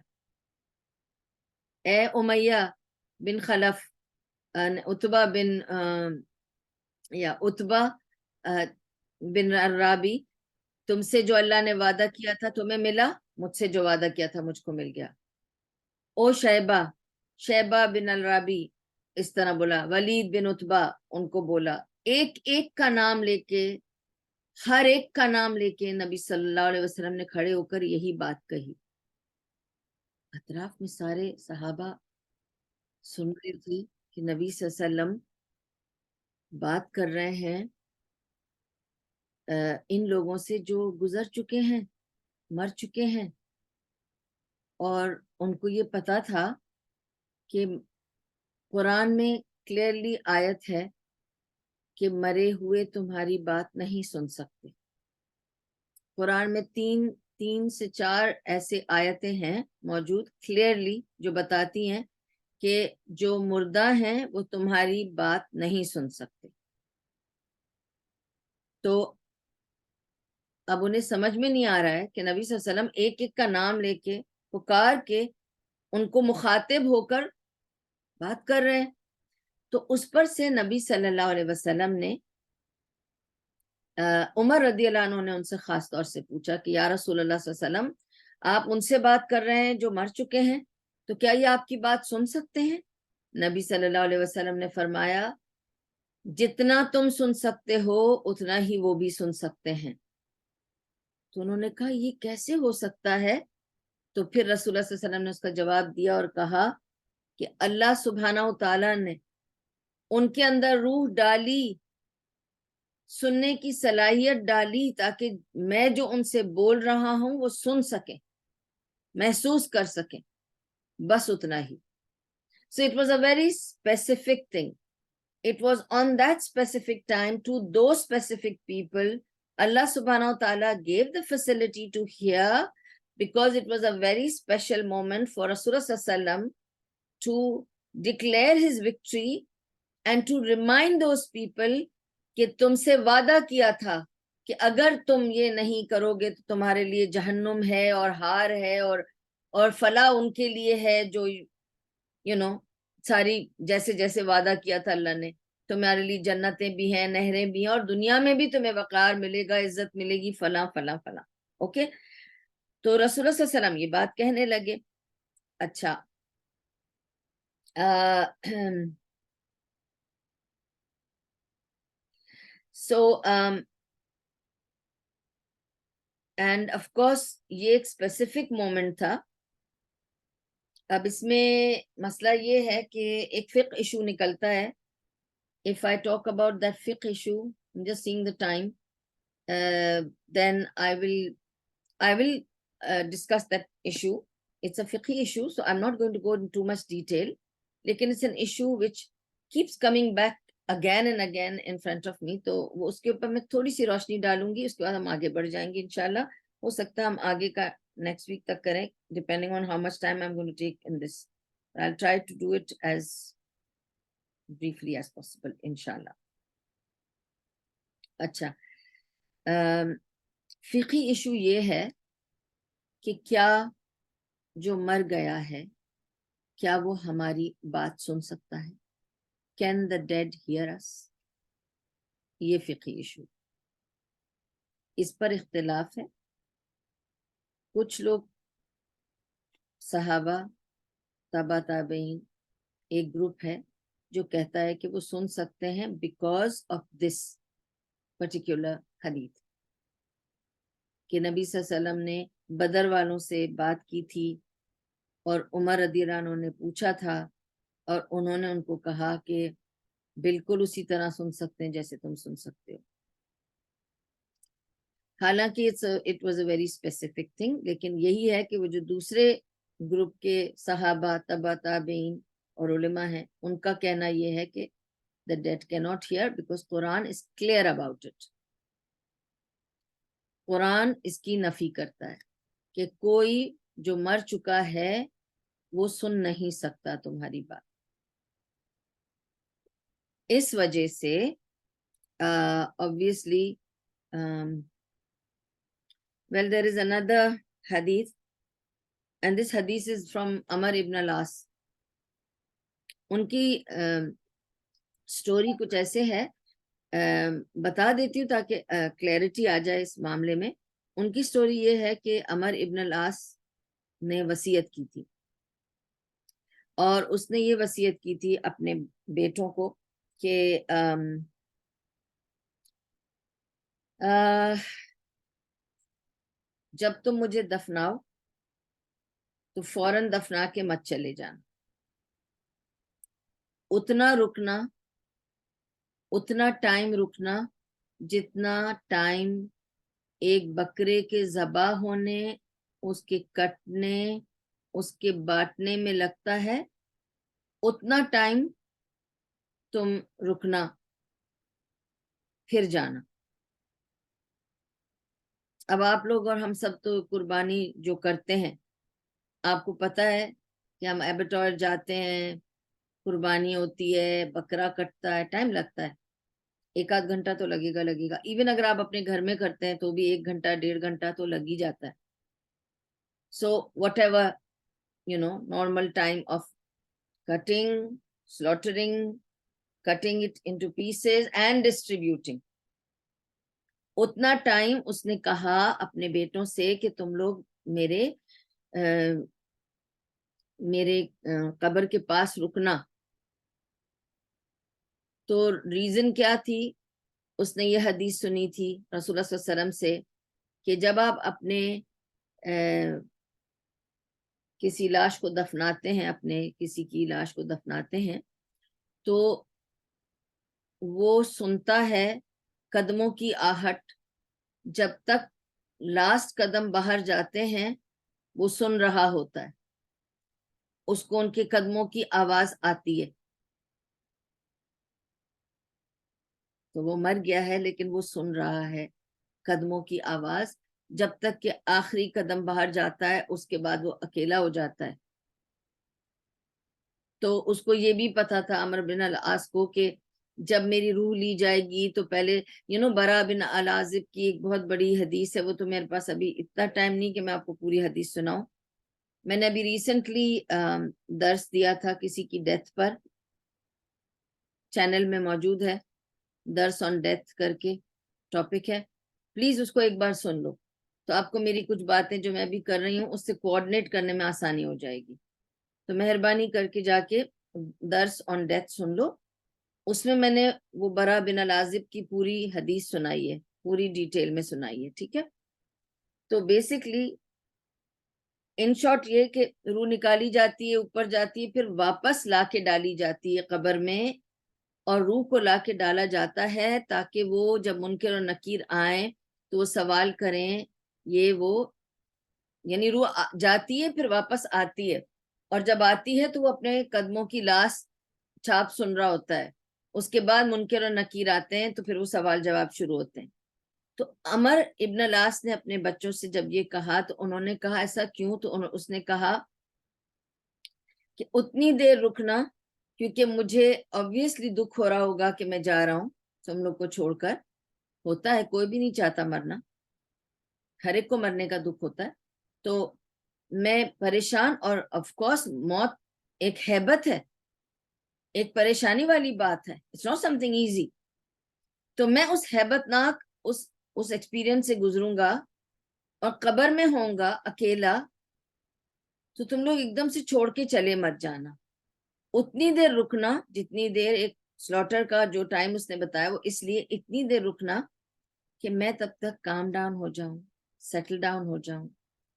اے امیہ بن خلف, عتبہ بن الرابی, تم سے جو اللہ نے وعدہ کیا تھا تمہیں ملا, مجھ سے جو وعدہ کیا تھا مجھ کو مل گیا. او شیبہ بن الرابی, اس طرح بولا. ولید بن عتبہ, ان کو بولا. ایک ایک کا نام لے کے, ہر ایک کا نام لے کے نبی صلی اللہ علیہ وسلم نے کھڑے ہو کر یہی بات کہی. اطراف میں سارے صحابہ سن رہے تھے کہ نبی صلی اللہ علیہ وسلم بات کر رہے ہیں ان لوگوں سے جو گزر چکے ہیں, مر چکے ہیں, اور ان کو یہ پتا تھا کہ قرآن میں کلیئرلی آیت ہے کہ مرے ہوئے تمہاری بات نہیں سن سکتے. قرآن میں 3 سے 4 ایسے آیتیں ہیں موجود کلیئرلی جو بتاتی ہیں کہ جو مردہ ہیں وہ تمہاری بات نہیں سن سکتے. تو اب انہیں سمجھ میں نہیں آ رہا ہے کہ نبی صلی اللہ علیہ وسلم ایک ایک کا نام لے کے پکار کے ان کو مخاطب ہو کر بات کر رہے ہیں. تو اس پر سے نبی صلی اللہ علیہ وسلم نے عمر رضی اللہ عنہ نے ان سے خاص طور سے پوچھا کہ یا رسول اللہ صلی اللہ علیہ وسلم آپ ان سے بات کر رہے ہیں جو مر چکے ہیں, تو کیا یہ آپ کی بات سن سکتے ہیں؟ نبی صلی اللہ علیہ وسلم نے فرمایا جتنا تم سن سکتے ہو اتنا ہی وہ بھی سن سکتے ہیں. تو انہوں نے کہا یہ کیسے ہو سکتا ہے؟ تو پھر رسول اللہ صلی اللہ علیہ وسلم نے اس کا جواب دیا اور کہا کہ اللہ سبحانہ و تعالیٰ نے ان کے اندر روح ڈالی, سننے کی صلاحیت ڈالی, تاکہ میں جو ان سے بول رہا ہوں وہ سن سکیں, محسوس کر سکیں, بس اتنا ہی. So it was a very specific thing. It was on that specific time to those specific people Allah subhanahu wa ta'ala gave the facility to hear, because it was a very special moment for Rasulullah sallallahu alaihi wasallam to declare his victory and to remind those people کہ تم سے وعدہ کیا تھا کہ اگر تم یہ نہیں کرو گے تو تمہارے لیے جہنم ہے اور ہار ہے اور فلاح ان کے لیے ہے جو ساری جیسے جیسے وعدہ کیا تھا اللہ نے, تمہارے لیے جنتیں بھی ہیں, نہریں بھی ہیں, اور دنیا میں بھی تمہیں وقار ملے گا, عزت ملے گی, فلاں فلاں فلاں. اوکے, تو رسول اللہ صلی اللہ علیہ وسلم یہ بات کہنے لگے. اچھا so and of course یہ ایک اسپیسیفک مومنٹ تھا. اب اس میں مسئلہ یہ ہے کہ ایک فقہ ایشو نکلتا ہے. If I talk about that fiqh issue, I'm just seeing the time, then I will discuss that issue. It's a fiqh issue, so I'm not going to go into too much detail. Lekin it's an issue which keeps coming back again and again in front of me. تو وہ اس کے اوپر میں تھوڑی سی روشنی ڈالوں گی, اس کے بعد ہم آگے بڑھ جائیں گے انشاءاللہ. ہو سکتا ہے ہم آگے کا نیکسٹ ویک تک کریں, depending on how much time I'm going to take in this. I'll try to do it as briefly as possible انشاءاللہ. اچھا, فقہی ایشو یہ ہے کہ کیا جو مر گیا ہے کیا وہ ہماری بات سن سکتا ہے؟ Can the dead hear us? یہ فقہی ایشو, اس پر اختلاف ہے. کچھ لوگ صحابہ تابع تابعین ایک گروپ ہے جو کہتا ہے کہ وہ سن سکتے ہیں بیکاز آف دس پرٹیکولر حدیث, کہ نبی صلی اللہ علیہ وسلم نے بدر والوں سے بات کی تھی اور عمر رضی اللہ عنہ نے پوچھا تھا اور انہوں نے ان کو کہا کہ بالکل اسی طرح سن سکتے ہیں جیسے تم سن سکتے ہو. حالانکہ it was a very specific thing, لیکن یہی ہے کہ وہ جو دوسرے گروپ کے صحابہ تبع تابعین اور علماء ہیں ان کا کہنا یہ ہے کہ the dead cannot hear because Quran is clear about it. قرآن اس کی نفی کرتا ہے کہ کوئی جو مر چکا ہے وہ سن نہیں سکتا تمہاری بات. اس وجہ سے obviously well there is another hadith and this hadith is from Amr ibn al-As. ان کی سٹوری کچھ ایسے ہے, بتا دیتی ہوں تاکہ کلیئرٹی آ جائے اس معاملے میں. ان کی سٹوری یہ ہے کہ عمر ابن العاص نے وصیت کی تھی اور اس نے یہ وصیت کی تھی اپنے بیٹوں کو کہ جب تم مجھے دفناؤ تو فوراً دفنا کے مت چلے جانا, اتنا رکنا, اتنا ٹائم رکنا جتنا ٹائم ایک بکرے کے ذبح ہونے, اس کے کٹنے, اس کے بانٹنے میں لگتا ہے, اتنا ٹائم تم رکنا پھر جانا. اب آپ لوگ اور ہم سب تو قربانی جو کرتے ہیں, آپ کو پتہ ہے کہ ہم ایبیٹور جاتے ہیں, قربانی ہوتی ہے, بکرا کٹتا ہے, ٹائم لگتا ہے, 1-8 گھنٹہ تو لگے گا. ایون اگر آپ اپنے گھر میں کرتے ہیں تو بھی 1 گھنٹہ 1.5 گھنٹہ تو لگ ہی جاتا ہے. So what ever normal time of cutting, slaughtering, cutting it into pieces and distributing. اتنا ٹائم اس نے کہا اپنے بیٹوں سے کہ تم لوگ میرے قبر کے پاس رکنا. تو ریزن کیا تھی؟ اس نے یہ حدیث سنی تھی رسول اللہ صلی اللہ علیہ وسلم سے کہ جب آپ اپنے کسی لاش کو دفناتے ہیں، اپنے کسی کی لاش کو دفناتے ہیں، تو وہ سنتا ہے قدموں کی آہٹ. جب تک لاسٹ قدم باہر جاتے ہیں وہ سن رہا ہوتا ہے، اس کو ان کے قدموں کی آواز آتی ہے. تو وہ مر گیا ہے لیکن وہ سن رہا ہے قدموں کی آواز جب تک کہ آخری قدم باہر جاتا ہے، اس کے بعد وہ اکیلا ہو جاتا ہے. تو اس کو یہ بھی پتا تھا عمر بن العاص کو کہ جب میری روح لی جائے گی تو پہلے برا بن العازب کی ایک بہت بڑی حدیث ہے، وہ تو میرے پاس ابھی اتنا ٹائم نہیں کہ میں آپ کو پوری حدیث سناؤں. میں نے ابھی ریسنٹلی درس دیا تھا کسی کی ڈیتھ پر، چینل میں موجود ہے، درس آن ڈیتھ کر کے ٹاپک ہے، پلیز اس کو ایک بار سن لو تو آپ کو میری کچھ باتیں جو میں ابھی کر رہی ہوں اس سے کوآرڈینیٹ کرنے میں آسانی ہو جائے گی. تو مہربانی کر کے جا کے درس آن ڈیتھ سن لو. اس میں نے وہ برا بن العازب کی پوری حدیث سنائی ہے، پوری ڈیٹیل میں سنائی ہے. ٹھیک ہے، تو بیسکلی ان شارٹ یہ کہ روح نکالی جاتی ہے، اوپر جاتی ہے، پھر واپس لا کے ڈالی جاتی ہے قبر میں، اور روح کو لا کے ڈالا جاتا ہے تاکہ وہ جب منکر اور نکیر آئیں تو وہ سوال کریں. یہ وہ یعنی روح جاتی ہے پھر واپس آتی ہے، اور جب آتی ہے تو وہ اپنے قدموں کی لاس چھاپ سن رہا ہوتا ہے. اس کے بعد منکر اور نکیر آتے ہیں تو پھر وہ سوال جواب شروع ہوتے ہیں. تو عمر ابن العاص نے اپنے بچوں سے جب یہ کہا تو انہوں نے کہا ایسا کیوں؟ تو اس نے کہا کہ اتنی دیر رکنا کیونکہ مجھے obviously دکھ ہو رہا ہوگا کہ میں جا رہا ہوں تم لوگ کو چھوڑ کر. ہوتا ہے، کوئی بھی نہیں چاہتا مرنا، ہر ایک کو مرنے کا دکھ ہوتا ہے. تو میں پریشان، اور آف کورس موت ایک ہیبت ہے، ایک پریشانی والی بات ہے، it's not something easy. تو میں اس ہیبت ناک اس ایکسپیرینس سے گزروں گا اور قبر میں ہوں گا اکیلا، تو تم لوگ ایک دم سے چھوڑ کے چلے مت جانا. اتنی دیر رکنا جتنی دیر ایک سلاٹر کا جو ٹائم اس نے بتایا وہ اس لیے اتنی دیر رکنا کہ میں تب تک کام ڈاؤن ہو جاؤں، سیٹل ڈاؤن ہو جاؤں،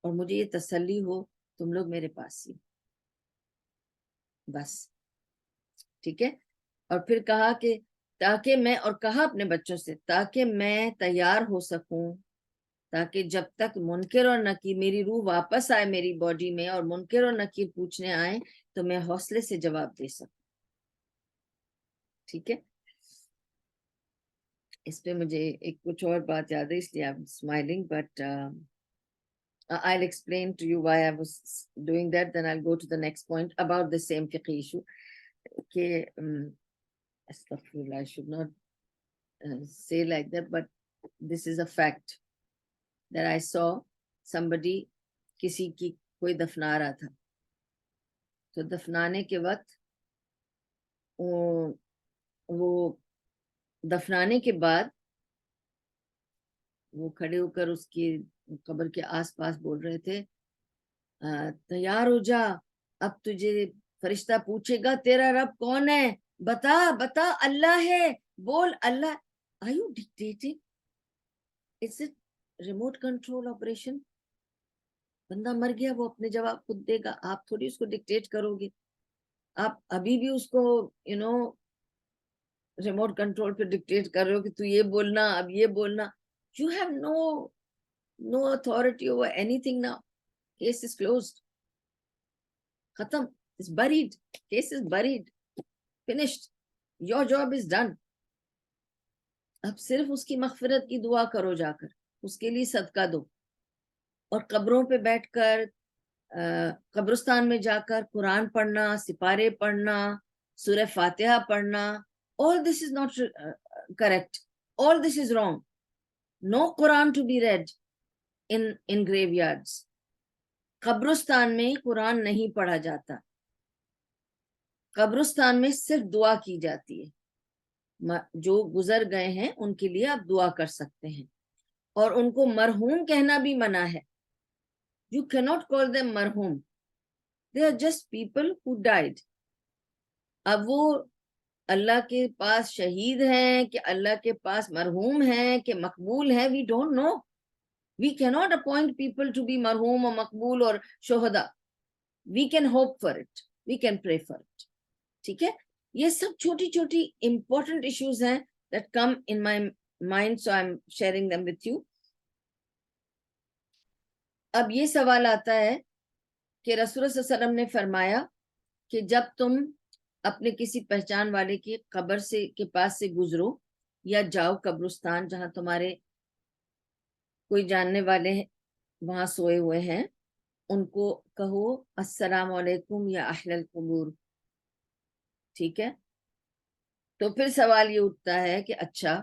اور مجھے یہ تسلی ہو تم لوگ میرے پاس ہی بس. ٹھیک ہے، اور پھر کہا کہ تاکہ میں، اور کہا اپنے بچوں سے تاکہ میں تیار ہو سکوں، تاکہ جب تک منکر اور نکیر میری روح واپس آئے میری باڈی میں اور منکر اور نکیر پوچھنے آئے تو میں حوصلے سے جواب دے سکوں. ٹھیک ہے، اس پہ مجھے ایک کچھ اور بات یاد ہے اس لیے I'm smiling, but I'll explain to you why I was doing that, then I'll go to the next point about the same fiqh issue. کہ astaghfirullah, I should not say like that, but this is a fact that I saw somebody کسی کی کوئی دفنا رہا تھا، تو دفنانے کے وقت وہ دفنانے کے بعد وہ کھڑے ہو کر اس کی قبر کے آس پاس بول رہے تھے تیار ہو جا، اب تجھے فرشتہ پوچھے گا تیرا رب کون ہے، بتا بتا اللہ ہے، بول اللہ. Are you dictating? Is it remote control operation? بندہ مر گیا، وہ اپنے جواب خود دے گا، آپ تھوڑی اس کو ڈکٹیٹ کرو گے. آپ ابھی بھی اس کو ریموٹ کنٹرول پہ ڈکٹیٹ کر رہے ہو کہ تو یہ بولنا، اب یہ بولنا. You have no authority over anything now. Case is closed. ختم. It's buried. Case is buried. Finished. Your job is done. اب صرف اس کی مغفرت کی دعا کرو، جا کر اس کے لیے صدقہ دو، اور قبروں پہ بیٹھ کر قبرستان میں جا کر قرآن پڑھنا، سپارے پڑھنا، سورہ فاتحہ پڑھنا، all this is not correct. All this is wrong. No Quran to be read in graveyards. قبرستان میں قرآن نہیں پڑھا جاتا، قبرستان میں صرف دعا کی جاتی ہے، جو گزر گئے ہیں ان کے لیے آپ دعا کر سکتے ہیں، اور ان کو مرحوم کہنا بھی منع ہے. You cannot call them مرحوم. They are just people who died. اب وہ اللہ کے پاس شہید ہیں کہ اللہ کے پاس مرحوم ہیں کہ مقبول ہیں، we don't know. We cannot appoint people to be مرحوم اور مقبول اور شہداء. We can hope for it. We can pray for it. ٹھیک ہے، یہ سب چھوٹی چھوٹی important issues ہیں that come in my mind, so I'm sharing them with you. اب یہ سوال آتا ہے کہ رسول اللہ صلی اللہ علیہ وسلم نے فرمایا کہ جب تم اپنے کسی پہچان والے کی قبر سے کے پاس سے گزرو یا جاؤ قبرستان جہاں تمہارے کوئی جاننے والے وہاں سوئے ہوئے ہیں، ان کو کہو السلام علیکم یا اہل القبور. ٹھیک ہے، تو پھر سوال یہ اٹھتا ہے کہ اچھا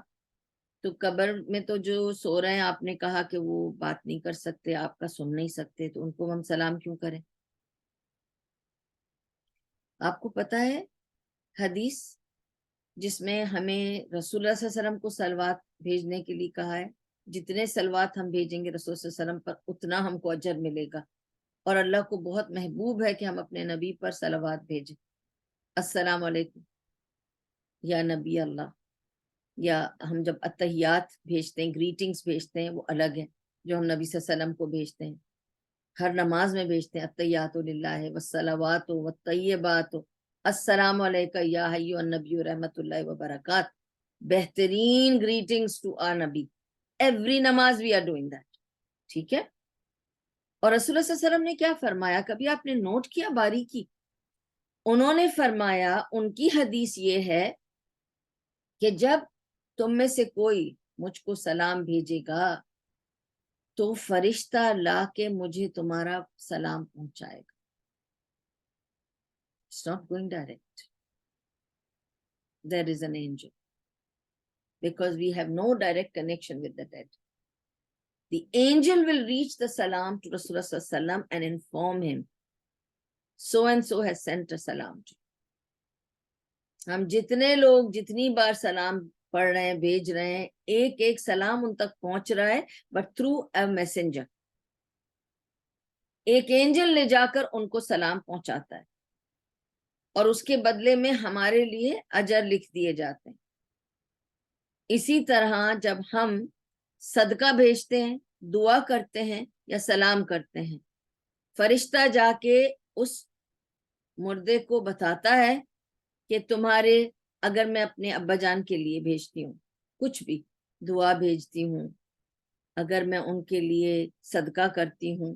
تو قبر میں تو جو سو رہے ہیں آپ نے کہا کہ وہ بات نہیں کر سکتے، آپ کا سن نہیں سکتے، تو ان کو ہم سلام کیوں کریں؟ آپ کو پتا ہے حدیث جس میں ہمیں رسول اللہ صلی اللہ علیہ وسلم کو صلوات بھیجنے کے لیے کہا ہے، جتنے صلوات ہم بھیجیں گے رسول صلی اللہ علیہ وسلم پر اتنا ہم کو اجر ملے گا، اور اللہ کو بہت محبوب ہے کہ ہم اپنے نبی پر صلوات بھیجیں. السلام علیکم یا نبی اللہ، یا ہم جب اتحیات بھیجتے ہیں، گریٹنگز بھیجتے ہیں، وہ الگ ہے جو ہم نبی صلی اللہ علیہ وسلم کو بھیجتے ہیں، ہر نماز میں بھیجتے ہیں اتحیات للہ والصلوات والطیبات السلام علیکہ یا ایھا النبی رحمۃ اللہ وبرکاتہ. بہترین گریٹنگز ٹو آر نبی. ایوری نماز وی آر ڈوئنگ دیٹ. ٹھیک ہے، اور رسول اللہ صلی اللہ علیہ وسلم نے کیا فرمایا؟ کبھی آپ نے نوٹ کیا باریکی؟ انہوں نے فرمایا، ان کی حدیث یہ ہے کہ جب تم میں سے کوئی مجھ کو سلام بھیجے گا تو فرشتہ لا کے مجھے تمہارا سلام پہنچائے گا. It's not going direct. There is an angel. Because we have no direct connection with the dead. The angel will reach the salam to Rasulullah sallallahu alaihi wasallam and inform him, so and so has sent a salam to you. ہم جتنے لوگ جتنی بار سلام پڑھ رہے ہیں، بھیج رہے ہیں، ایک ایک سلام ان تک پہنچ رہا ہے، بٹ تھرو اے میسنجر. ایک اینجل لے جا کر ان کو سلام پہنچاتا ہے، اور اس کے بدلے میں ہمارے لیے اجر لکھ دیے جاتے ہیں. اسی طرح جب ہم صدقہ بھیجتے ہیں، دعا کرتے ہیں یا سلام کرتے ہیں، فرشتہ جا کے اس مردے کو بتاتا ہے کہ تمہارے، اگر میں اپنے ابا جان کے لیے بھیجتی ہوں کچھ بھی، دعا بھیجتی ہوں، اگر میں ان کے لیے صدقہ کرتی ہوں،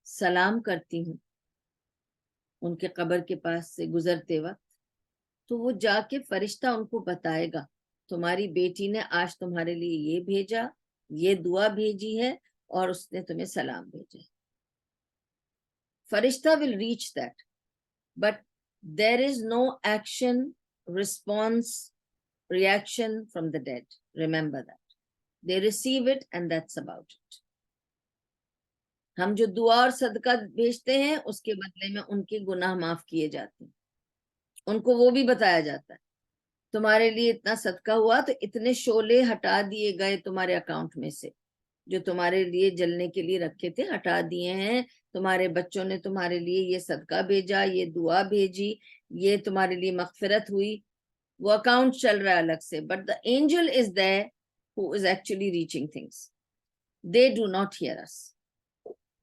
سلام کرتی ہوں ان کے قبر کے پاس سے گزرتے وقت، تو وہ جا کے فرشتہ ان کو بتائے گا تمہاری بیٹی نے آج تمہارے لیے یہ بھیجا، یہ دعا بھیجی ہے، اور اس نے تمہیں سلام بھیجا. فرشتہ will reach that, but there is no action, response, reaction from the dead. Remember that. They receive it and that's about it. ہم جو دعا اور صدقہ بھیجتے ہیں اس کے بدلے میں ان کے گناہ معاف کیے جاتے ہیں. ان کو وہ بھی بتایا جاتا ہے تمہارے لیے اتنا صدقہ ہوا تو اتنے شعلے ہٹا دیے گئے تمہارے اکاؤنٹ میں سے، جو تمہارے لیے جلنے کے لیے رکھے تھے ہٹا دیے ہیں، تمہارے بچوں نے تمہارے لیے یہ صدقہ بھیجا، یہ دعا بھیجی، یہ تمہارے لیے مغفرت ہوئی. وہ اکاؤنٹ چل رہا ہے الگ سے، but the angel is there who is actually reaching things. They do not hear us.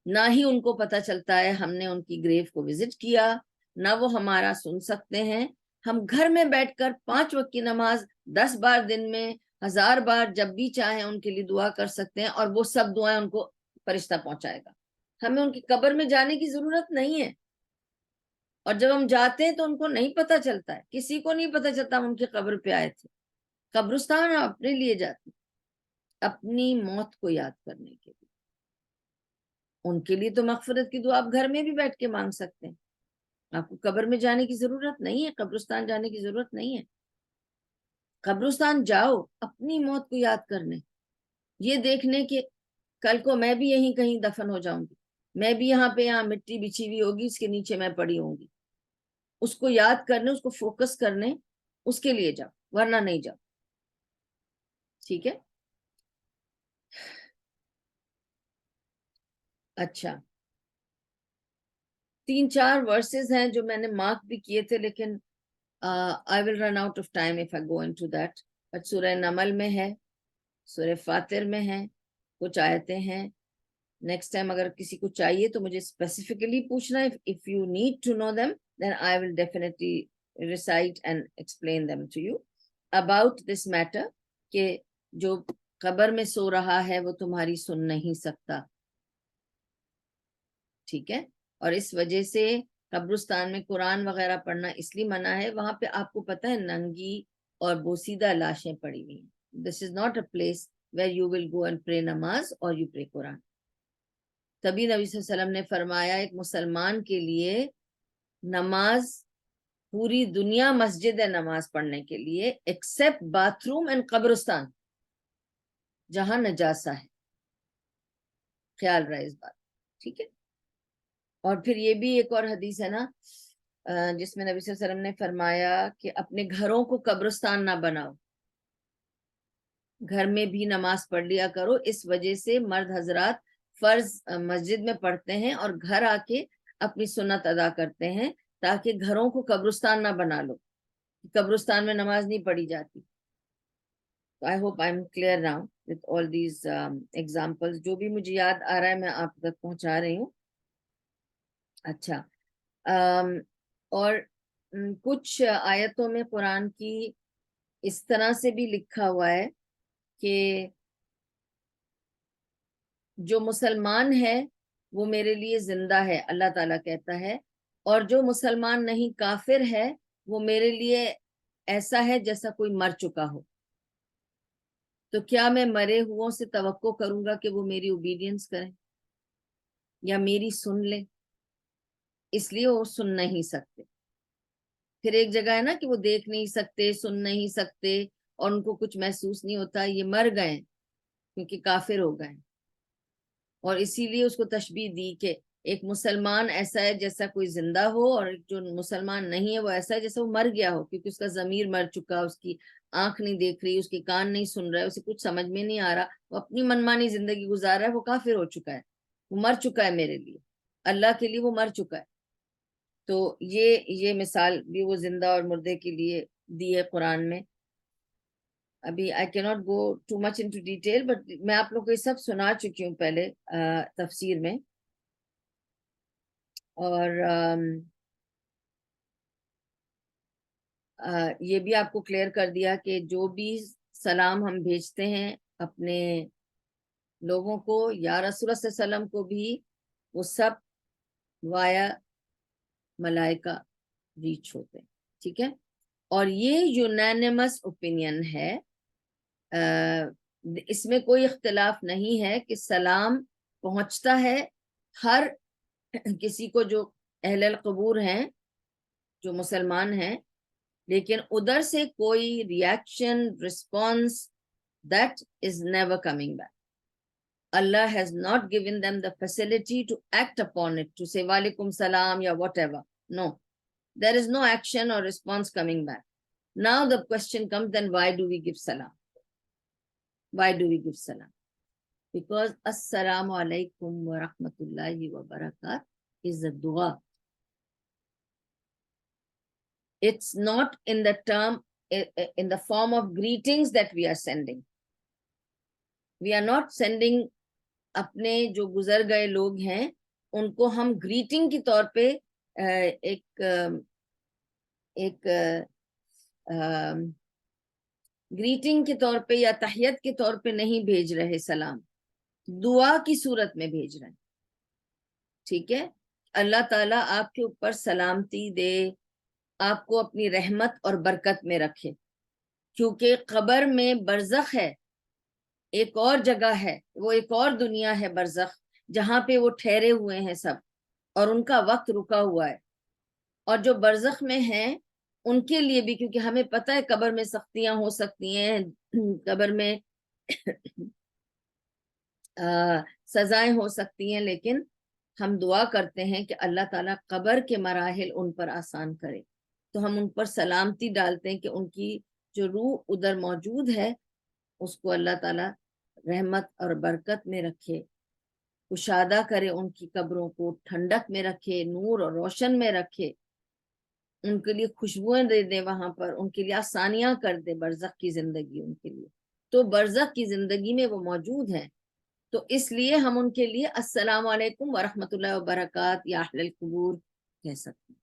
نہ ہی ان کو پتہ چلتا ہے ہم نے ان کی گریو کو وزٹ کیا، نہ وہ ہمارا سن سکتے ہیں. ہم گھر میں بیٹھ کر 5 وقت کی نماز 10 بار دن میں 1000 بار جب بھی چاہیں ان کے لیے دعا کر سکتے ہیں، اور وہ سب دعائیں ان کو فرشتہ پہنچائے گا. ہمیں ان کی قبر میں جانے کی ضرورت نہیں ہے، اور جب ہم جاتے ہیں تو ان کو نہیں پتہ چلتا ہے، کسی کو نہیں پتہ چلتا ہم ان کی قبر پہ آئے تھے. قبرستان ہم اپنے لیے جاتے ہیں، اپنی موت کو یاد کرنے کے لیے. ان کے لیے تو مغفرت کی دعا آپ گھر میں بھی بیٹھ کے مانگ سکتے ہیں. آپ کو قبر میں جانے کی ضرورت نہیں ہے، قبرستان جانے کی ضرورت نہیں ہے. قبرستان جاؤ اپنی موت کو یاد کرنے، یہ دیکھنے کہ کل کو میں بھی یہیں کہیں دفن ہو جاؤں گی. میں بھی یہاں مٹی بچھی ہوئی ہوگی، اس کے نیچے میں پڑی ہوں گی. اس کو یاد کرنے، اس کو فوکس کرنے، اس کے لیے جاؤ، ورنہ نہیں جاؤ. ٹھیک ہے. اچھا، 3-4 ورسز ہیں جو میں نے مارک بھی کیے تھے، لیکن I will run out of time if I go into that. but سورہ نمل میں ہے، سورہ فاتر میں ہے، کچھ آیتیں ہیں. نیکسٹ ٹائم اگر کسی کو چاہیے تو مجھے اسپیسیفکلی پوچھنا. if you need to know them then I will definitely recite and explain them to you about this matter کہ جو قبر میں سو رہا ہے وہ تمہاری سن نہیں سکتا. ٹھیک ہے. اور اس وجہ سے قبرستان میں قرآن وغیرہ پڑھنا اس لیے منع ہے، وہاں پہ آپ کو پتہ ہے ننگی اور بوسیدہ لاشیں پڑی ہوئی ہیں. This is not a place where you will go and pray namaz اور یو پرے قرآن. تبھی نبی صلی اللہ علیہ وسلم نے فرمایا ایک مسلمان کے لیے نماز، پوری دنیا مسجد ہے نماز پڑھنے کے لیے ایکسپٹ باتھ روم اینڈ قبرستان جہاں نجاسہ ہے. خیال رہے اس بات. ٹھیک ہے. اور پھر یہ بھی ایک اور حدیث ہے نا جس میں نبی صلی اللہ علیہ وسلم نے فرمایا کہ اپنے گھروں کو قبرستان نہ بناؤ، گھر میں بھی نماز پڑھ لیا کرو. اس وجہ سے مرد حضرات فرض مسجد میں پڑھتے ہیں اور گھر آ کے اپنی سنت ادا کرتے ہیں، تاکہ گھروں کو قبرستان نہ بنا لو. قبرستان میں نماز نہیں پڑھی جاتی. I hope I'm clear now with all these examples. جو بھی مجھے یاد آ رہا ہے میں آپ تک پہنچا رہی ہوں. اچھا، اور کچھ آیتوں میں قرآن کی اس طرح سے بھی لکھا ہوا ہے کہ جو مسلمان ہے وہ میرے لیے زندہ ہے، اللہ تعالیٰ کہتا ہے، اور جو مسلمان نہیں کافر ہے وہ میرے لیے ایسا ہے جیسا کوئی مر چکا ہو. تو کیا میں مرے ہوں سے توقع کروں گا کہ وہ میری اوبیڈینس کریں یا میری سن لیں؟ اس لیے وہ سن نہیں سکتے. پھر ایک جگہ ہے نا کہ وہ دیکھ نہیں سکتے، سن نہیں سکتے، اور ان کو کچھ محسوس نہیں ہوتا. یہ مر گئے کیونکہ کافر ہو گئے، اور اسی لیے اس کو تشبیہ دی کہ ایک مسلمان ایسا ہے جیسا کوئی زندہ ہو، اور جو مسلمان نہیں ہے وہ ایسا ہے جیسا وہ مر گیا ہو، کیونکہ اس کا ضمیر مر چکا، اس کی آنکھ نہیں دیکھ رہی، اس کے کان نہیں سن رہے، اسے کچھ سمجھ میں نہیں آ رہا، وہ اپنی منمانی زندگی گزار رہا ہے، وہ کافر ہو چکا ہے، وہ مر چکا ہے میرے لیے، اللہ کے لیے وہ مر چکا ہے. تو یہ مثال بھی وہ زندہ اور مردے کے لیے دی ہے قرآن میں. ابھی I cannot go too much into detail but میں آپ لوگ کو یہ سب سنا چکی ہوں پہلے تفسیر میں. اور یہ بھی آپ کو کلیئر کر دیا کہ جو بھی سلام ہم بھیجتے ہیں اپنے لوگوں کو یا رسول اللہ صلی اللہ علیہ وسلم کو بھی، وہ سب وایا ملائکہ ریچ ہوتے ہیں. ٹھیک ہے. اور یہ یونانیمس اوپینین ہے، اس میں کوئی اختلاف نہیں ہے کہ سلام پہنچتا ہے ہر کسی کو جو اہل القبور ہیں، جو مسلمان ہیں، لیکن ادھر سے کوئی reaction response that is never coming back. Allah has not given them the facility to act upon it, to say walaikum salam ya whatever. No, there is no action or response coming back. Now the question comes, then why do we give salam? Why do we give salam? Because assalamu alaikum wa rahmatullahi wa barakatuh is a dua. It's not in the form of greetings that we are sending. We are not sending اپنے جو گزر گئے لوگ ہیں ان کو ہم greeting کے طور پہ ایک گریٹنگ کے طور پہ یا تحیت کے طور پہ نہیں بھیج رہے سلام، دعا کی صورت میں بھیج رہے ہیں. ٹھیک ہے. اللہ تعالیٰ آپ کے اوپر سلامتی دے، آپ کو اپنی رحمت اور برکت میں رکھے، کیونکہ قبر میں برزخ ہے، ایک اور جگہ ہے، وہ ایک اور دنیا ہے برزخ، جہاں پہ وہ ٹھہرے ہوئے ہیں سب، اور ان کا وقت رکا ہوا ہے. اور جو برزخ میں ہیں ان کے لیے بھی، کیونکہ ہمیں پتہ ہے قبر میں سختیاں ہو سکتی ہیں، قبر میں سزائیں ہو سکتی ہیں، لیکن ہم دعا کرتے ہیں کہ اللہ تعالیٰ قبر کے مراحل ان پر آسان کرے، تو ہم ان پر سلامتی ڈالتے ہیں کہ ان کی جو روح ادھر موجود ہے اس کو اللہ تعالیٰ رحمت اور برکت میں رکھے، کشادہ کرے، ان کی قبروں کو ٹھنڈک میں رکھے، نور اور روشن میں رکھے، ان کے لیے خوشبوئیں دے دے، وہاں پر ان کے لیے آسانیاں کر دے برزخ کی زندگی ان کے لیے، تو برزخ کی زندگی میں وہ موجود ہیں، تو اس لیے ہم ان کے لیے السلام علیکم ورحمۃ اللہ وبرکاتہ یا اہل القبور کہہ سکتے ہیں،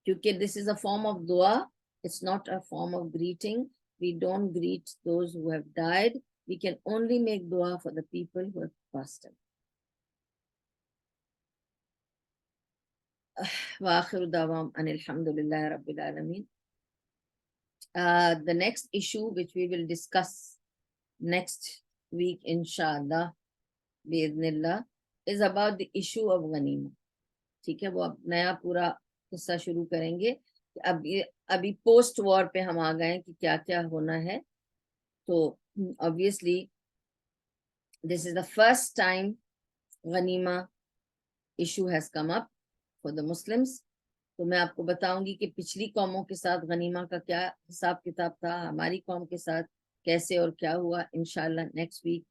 کیونکہ this is a form of دعا، it's not a form of greeting. We don't greet those who have died. We can only make dua for the people who have passed away. وآخر دعوام ان الحمد للہ رب العالمین. The next issue which we will discuss next week inshallah بإذن اللہ is about the issue of غنیمہ. ٹھیک ہے، وہ اب نیا پورا قصہ شروع کریں گے. ابھی پوسٹ وار پہ ہم آ گئے ہیں کہ کیا کیا ہونا ہے. تو obviously this is the first time غنیمہ issue has come up for the Muslims. تو میں آپ کو بتاؤں گی کہ پچھلی قوموں کے ساتھ غنیمہ کا کیا حساب کتاب تھا، ہماری قوم کے ساتھ کیسے اور کیا ہوا، انشاءاللہ نیکسٹ ویک.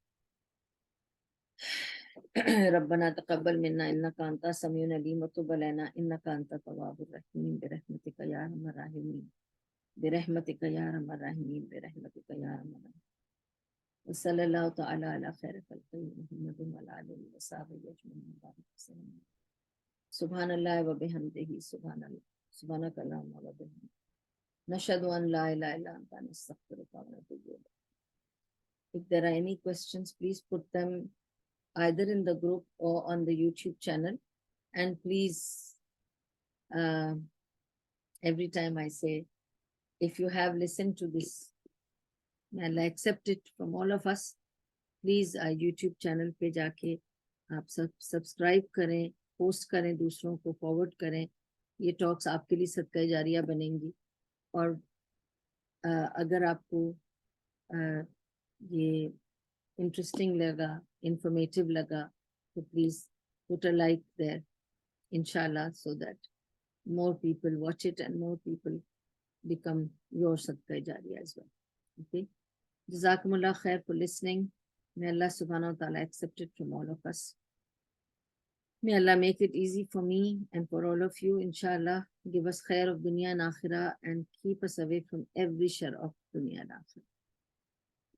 ربنا تقبل منا انك انت السميع العليم وتب علينا انك انت التواب الرحيم برحمتك يا ارحم الراحمين برحمتك يا ارحم الراحمين برحمتك يا ارحم الراحمين. وصلى الله تعالى على خير خلقه محمد وعلى اله وصحبه اجمعين. سبحان اللہ وبحمدہ، سبحانک اللہم وبحمدک، نشہد ان لا الہ الا انت نستغفرک ونتوب الیک. If there are any questions, please put them either in the group or on the YouTube channel. And please, every time I say, if you have listened to this, may Allah accept it from all of us. Please YouTube channel پہ جا کے آپ subscribe کریں، post کریں، دوسروں کو forward کریں. یہ ٹاکس آپ کے لیے صدقہ جاریہ بنیں گی. اور اگر آپ کو یہ انٹرسٹنگ لگا، انفارمیٹیو لگا، تو please put a like there inshallah, so that more people watch it and more people become your صدقہ جاریہ as well. Okay, جزاکم اللہ خیر for listening. May Allah subhanahu wa ta'ala accept it from all of us. May Allah make it easy for me and for all of you, inshallah. Give us khair of dunya and akhirah and keep us away from every shar of dunya and akhirah.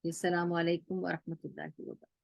Assalamu alaikum wa rahmatullahi wa barakatuh.